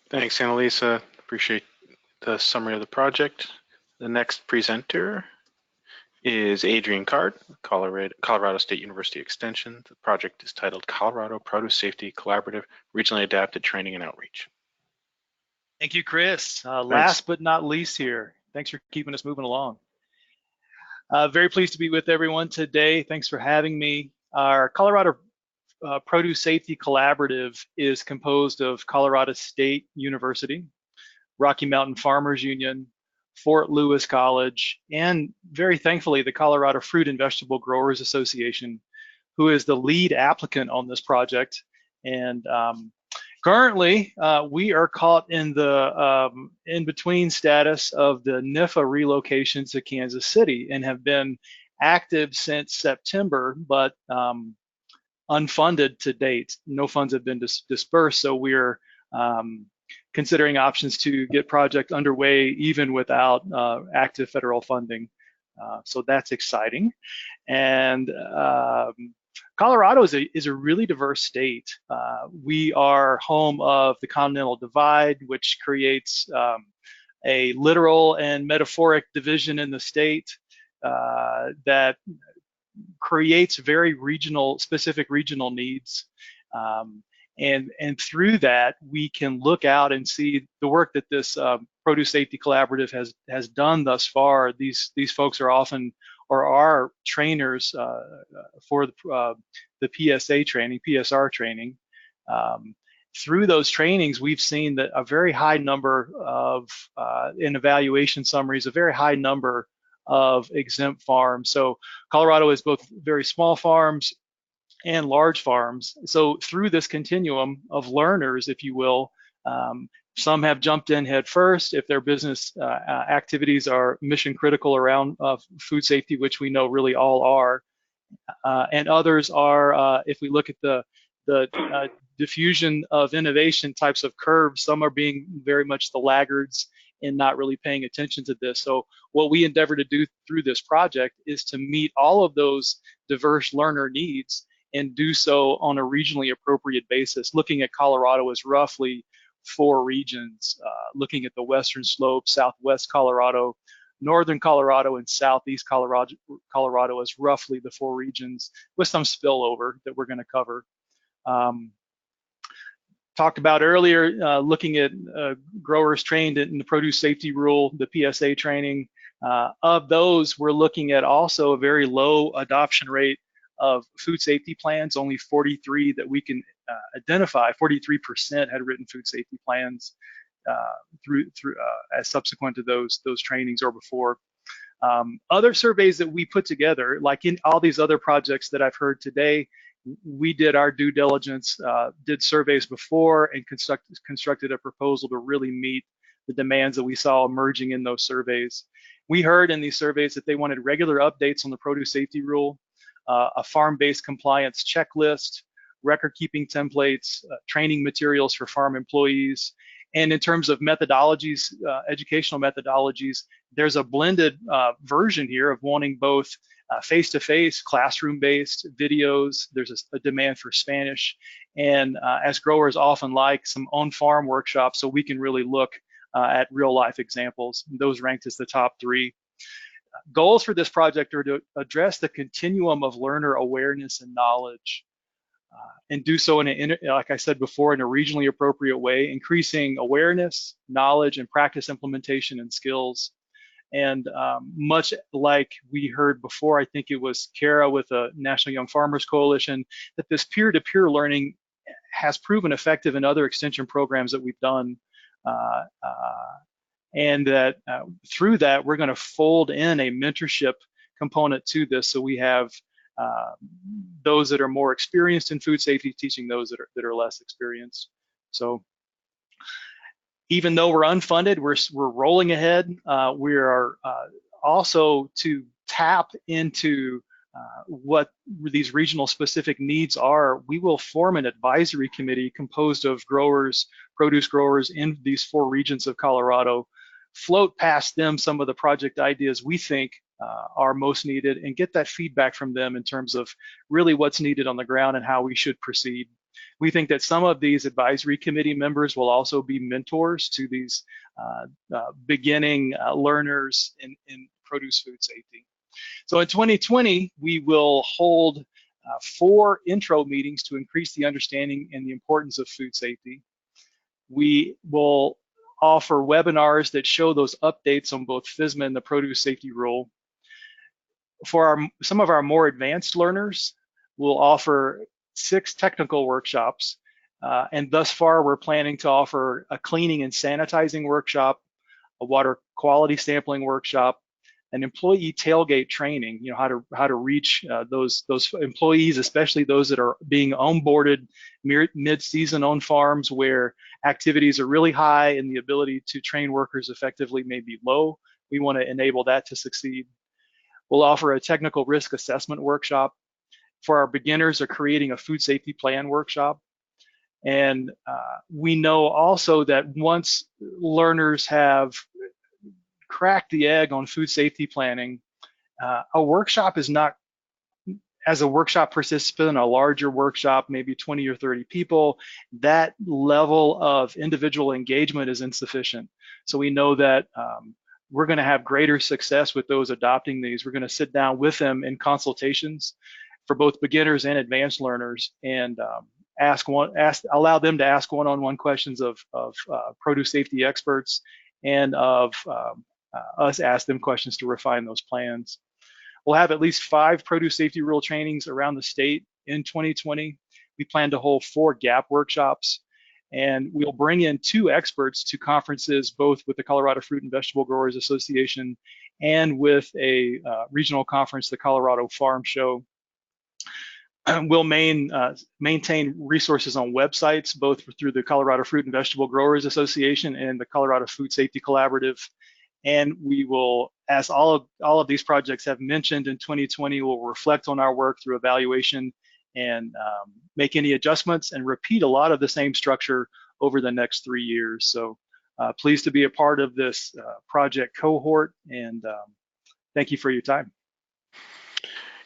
Speaker 1: Thanks, Annalisa. Appreciate the summary of the project. The next presenter is Adrian Card, Colorado State University Extension. The project is titled Colorado Produce Safety Collaborative Regionally Adapted Training and Outreach.
Speaker 15: Thank you, Chris. Last but not least here, thanks for keeping us moving along. Very pleased to be with everyone today. Thanks for having me. Our Colorado Produce Safety Collaborative is composed of Colorado State University, Rocky Mountain Farmers Union, Fort Lewis College, and very thankfully the Colorado Fruit and Vegetable Growers Association, who is the lead applicant on this project. And currently, we are caught in the in-between status of the NIFA relocation to Kansas City and have been active since September, but unfunded to date. No funds have been dispersed, so we're considering options to get project underway even without active federal funding. So that's exciting. And Colorado is a really diverse state. We are home of the Continental Divide, which creates a literal and metaphoric division in the state that creates very specific regional needs. And through that, we can look out and see the work that this Produce Safety Collaborative has done thus far. These folks are often or are trainers for the PSA training, PSR training. Through those trainings, we've seen that a very high number of, in evaluation summaries, a very high number of exempt farms. So Colorado is both very small farms and large farms. So through this continuum of learners, if you will, some have jumped in head first if their business activities are mission critical around food safety, which we know really all are. And others are, if we look at the diffusion of innovation types of curves, some are being very much the laggards and not really paying attention to this. So what we endeavor to do through this project is to meet all of those diverse learner needs and do so on a regionally appropriate basis, looking at Colorado as roughly 4 regions, looking at the Western Slope, Southwest Colorado, Northern Colorado, and Southeast Colorado as roughly the 4 regions with some spillover that we're going to cover. Talked about earlier, looking at growers trained in the produce safety rule, the PSA training. Of those, we're looking at also a very low adoption rate of food safety plans, only 43 that we can identify, 43% had written food safety plans as subsequent to those trainings or before. Other surveys that we put together, like in all these other projects that I've heard today, we did our due diligence, did surveys before, and constructed a proposal to really meet the demands that we saw emerging in those surveys. We heard in these surveys that they wanted regular updates on the produce safety rule, a farm-based compliance checklist, record-keeping templates, training materials for farm employees. And in terms of methodologies, educational methodologies, there's a blended version here of wanting both face-to-face, classroom-based videos. There's a demand for Spanish, and as growers often like, some on-farm workshops so we can really look at real-life examples. Those ranked as the top 3. Goals for this project are to address the continuum of learner awareness and knowledge, and do so like I said before, in a regionally appropriate way, increasing awareness, knowledge, and practice implementation and skills. And much like we heard before, I think it was Kara with the National Young Farmers Coalition, that this peer-to-peer learning has proven effective in other extension programs that we've done. And that through that, we're going to fold in a mentorship component to this. So we have those that are more experienced in food safety teaching those that are less experienced. So even though we're unfunded, we're rolling ahead. We are also to tap into what these regional specific needs are. We will form an advisory committee composed of growers, produce growers in these 4 regions of Colorado, float past them some of the project ideas we think are most needed, and get that feedback from them in terms of really what's needed on the ground and how we should proceed. We think that some of these advisory committee members will also be mentors to these beginning learners in produce food safety. So in 2020, we will hold 4 intro meetings to increase the understanding and the importance of food safety. We will offer webinars that show those updates on both FSMA and the produce safety rule. For some of our more advanced learners, we'll offer 6 technical workshops, and thus far we're planning to offer a cleaning and sanitizing workshop, a water quality sampling workshop, an employee tailgate training, how to reach those employees, especially those that are being onboarded mid-season on farms where activities are really high and the ability to train workers effectively may be low. We want to enable that to succeed. We'll offer a technical risk assessment workshop. For our beginners, are creating a food safety plan workshop. And we know also that once learners have cracked the egg on food safety planning, a workshop is not, as a workshop participant, a larger workshop, maybe 20 or 30 people, that level of individual engagement is insufficient. So we know that we're going to have greater success with those adopting these. We're going to sit down with them in consultations for both beginners and advanced learners, and allow them to ask one-on-one questions of produce safety experts, and of us ask them questions to refine those plans. We'll have at least 5 produce safety rule trainings around the state in 2020. We plan to hold 4 gap workshops, and we'll bring in 2 experts to conferences, both with the Colorado Fruit and Vegetable Growers Association and with a regional conference, the Colorado Farm Show. We'll maintain resources on websites, both through the Colorado Fruit and Vegetable Growers Association and the Colorado Food Safety Collaborative. And we will, as all of these projects have mentioned in 2020, we'll reflect on our work through evaluation and make any adjustments and repeat a lot of the same structure over the next 3 years. So pleased to be a part of this project cohort, and thank you for your time.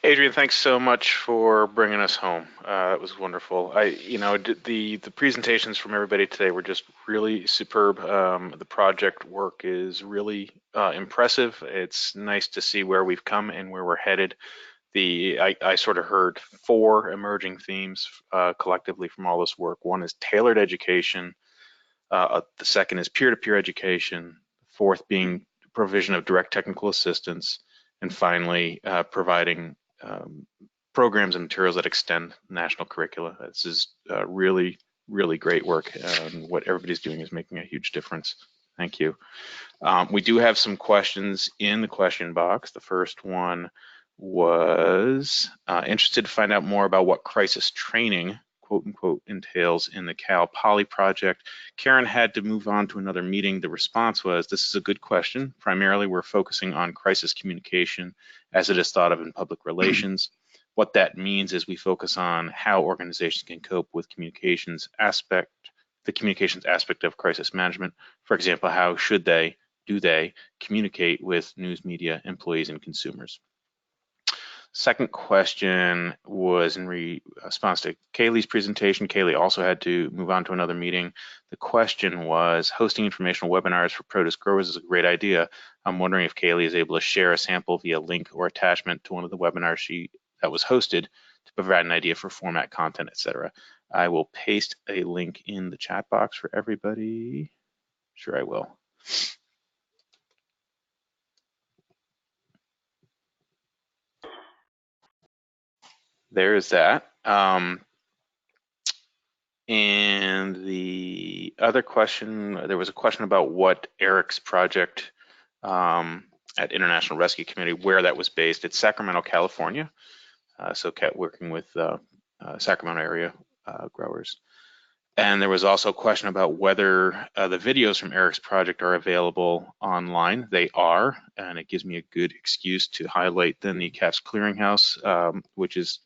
Speaker 1: Adrian, thanks so much for bringing us home. That was wonderful. The presentations from everybody today were just really superb. The project work is really impressive. It's nice to see where we've come and where we're headed. I sort of heard 4 emerging themes collectively from all this work. One is tailored education. The second is peer-to-peer education. The 4th being provision of direct technical assistance. And finally, providing programs and materials that extend national curricula. This is really, really great work. What everybody's doing is making a huge difference. Thank you. We do have some questions in the question box. The first one was interested to find out more about what crisis training, quote unquote, entails in the Cal Poly project. Karen had to move on to another meeting. The response was, this is a good question. Primarily, we're focusing on crisis communication as it is thought of in public relations. What that means is we focus on how organizations can cope with the communications aspect of crisis management. For example, how do they communicate with news media, employees, and consumers? Second question was in response to Kaylee's presentation. Kaylee also had to move on to another meeting. The question was, hosting informational webinars for produce growers is a great idea. I'm wondering if Kaylee is able to share a sample via link or attachment to one of the webinars that was hosted to provide an idea for format, content, etc. I will paste a link in the chat box for everybody. Sure, I will. There's that. And the other question, there was a question about what Eric's project at International Rescue Committee, where that was based. It's Sacramento, California. So working with Sacramento area growers. And there was also a question about whether the videos from Eric's project are available online. They are, and it gives me a good excuse to highlight the NECAF's Clearinghouse, which is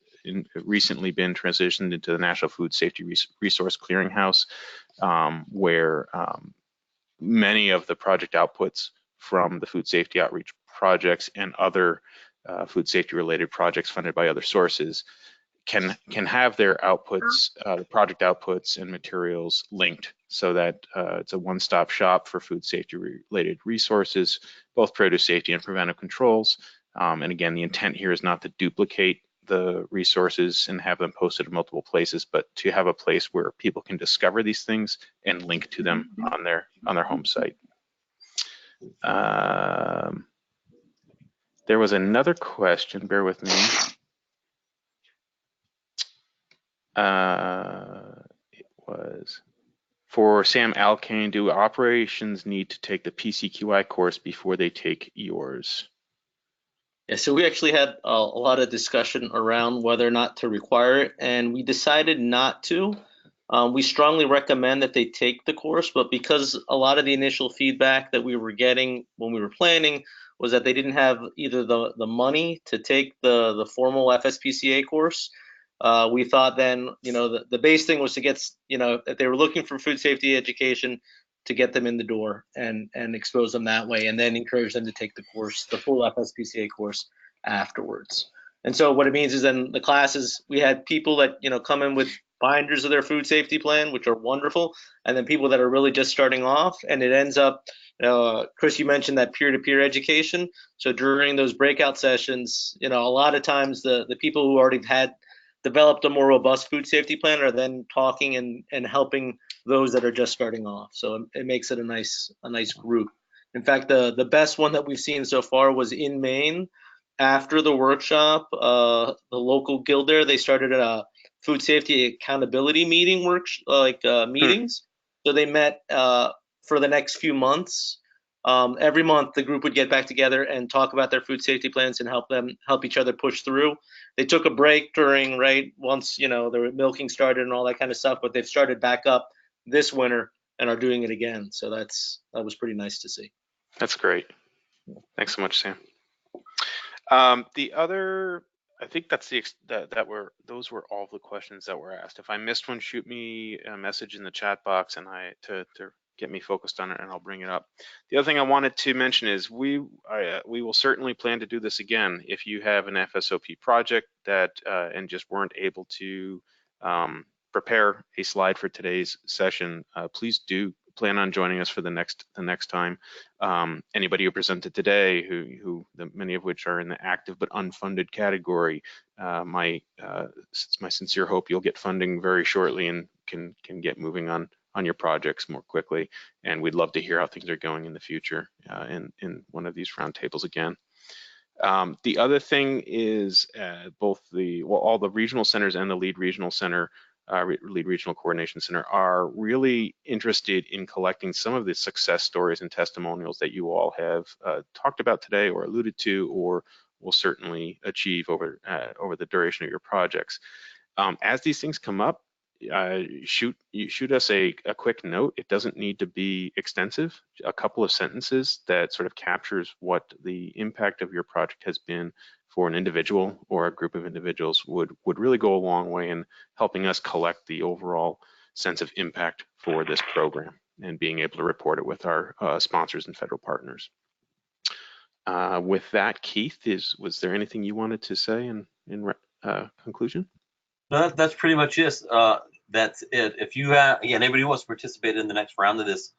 Speaker 1: recently been transitioned into the National Food Safety Resource Clearinghouse, where many of the project outputs from the food safety outreach projects and other food safety related projects funded by other sources can have their outputs, the project outputs and materials linked, so that it's a one-stop shop for food safety related resources, both produce safety and preventive controls. And again, the intent here is not to duplicate the resources and have them posted in multiple places, but to have a place where people can discover these things and link to them on their home site. There was another question, bear with me. It was for Sam Alkane, do operations need to take the PCQI course before they take yours?
Speaker 11: Yeah, so we actually had a lot of discussion around whether or not to require it, and we decided not to. We strongly recommend that they take the course, but because a lot of the initial feedback that we were getting when we were planning was that they didn't have either the money to take the formal FSPCA course, we thought then, the base thing was to get, if they were looking for food safety education, to get them in the door and expose them that way, and then encourage them to take the course, the full FSPCA course afterwards. And so what it means is then the classes, we had people that, come in with binders of their food safety plan, which are wonderful, and then people that are really just starting off, and it ends up, Chris, you mentioned that peer-to-peer education. So during those breakout sessions, a lot of times the people who already had developed a more robust food safety plan are then talking and helping those that are just starting off. So it makes it a nice group. In fact, the best one that we've seen so far was in Maine. After the workshop, the local guild there, they started a food safety accountability meeting meetings. So they met for the next few months. Every month, the group would get back together and talk about their food safety plans and help each other push through. They took a break during, once, the milking started and all that kind of stuff, but they've started back up this winter and are doing it again. So that was pretty nice to see.
Speaker 1: That's great. Thanks so much, Sam. The other, I think that's those were all the questions that were asked. If I missed one, shoot me a message in the chat box and to get me focused on it, and I'll bring it up. The other thing I wanted to mention is we will certainly plan to do this again. If you have an FSOP project that and just weren't able to prepare a slide for today's session, please do plan on joining us for the next time. Anybody who presented today, many of which are in the active but unfunded category, it's my sincere hope you'll get funding very shortly and can get moving on your projects more quickly. And we'd love to hear how things are going in the future in one of these roundtables again. The other thing is both all the regional centers and the lead regional center, lead regional coordination center are really interested in collecting some of the success stories and testimonials that you all have talked about today or alluded to, or will certainly achieve over the duration of your projects. As these things come up, shoot us a quick note. It doesn't need to be extensive. A couple of sentences that sort of captures what the impact of your project has been for an individual or a group of individuals would really go a long way in helping us collect the overall sense of impact for this program and being able to report it with our sponsors and federal partners. With that, Keith, was there anything you wanted to say in conclusion?
Speaker 2: No, that's pretty much it. That's it. If you have, again, anybody who wants to participate in the next round of this,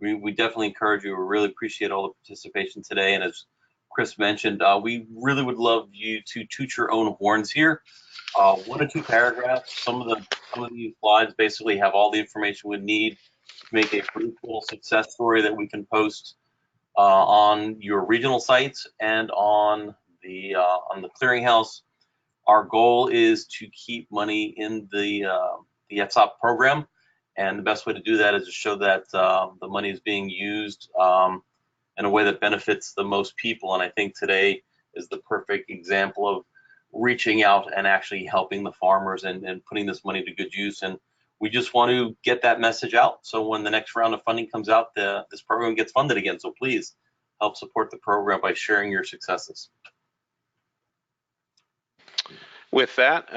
Speaker 2: we definitely encourage you. We really appreciate all the participation today. And as Chris mentioned, we really would love you to toot your own horns here. 1 or 2 paragraphs. Some of these slides basically have all the information we need to make a pretty cool success story that we can post on your regional sites and on the clearinghouse. Our goal is to keep money in the FSOP program, and the best way to do that is to show that the money is being used in a way that benefits the most people. And I think today is the perfect example of reaching out and actually helping the farmers and putting this money to good use. And we just want to get that message out, so when the next round of funding comes out, this program gets funded again. So please help support the program by sharing your successes.
Speaker 1: With that,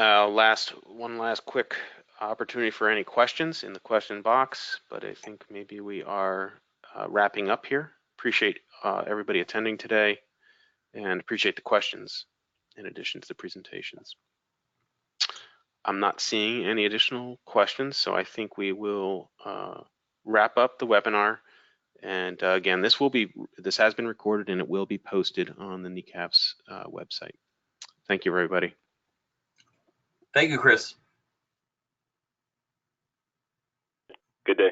Speaker 1: one last quick opportunity for any questions in the question box, but I think maybe we are wrapping up here. Appreciate everybody attending today and appreciate the questions in addition to the presentations. I'm not seeing any additional questions, so I think we will wrap up the webinar. And again, this has been recorded and it will be posted on the NECAF's website. Thank you, everybody.
Speaker 2: Thank you, Chris.
Speaker 12: Good day.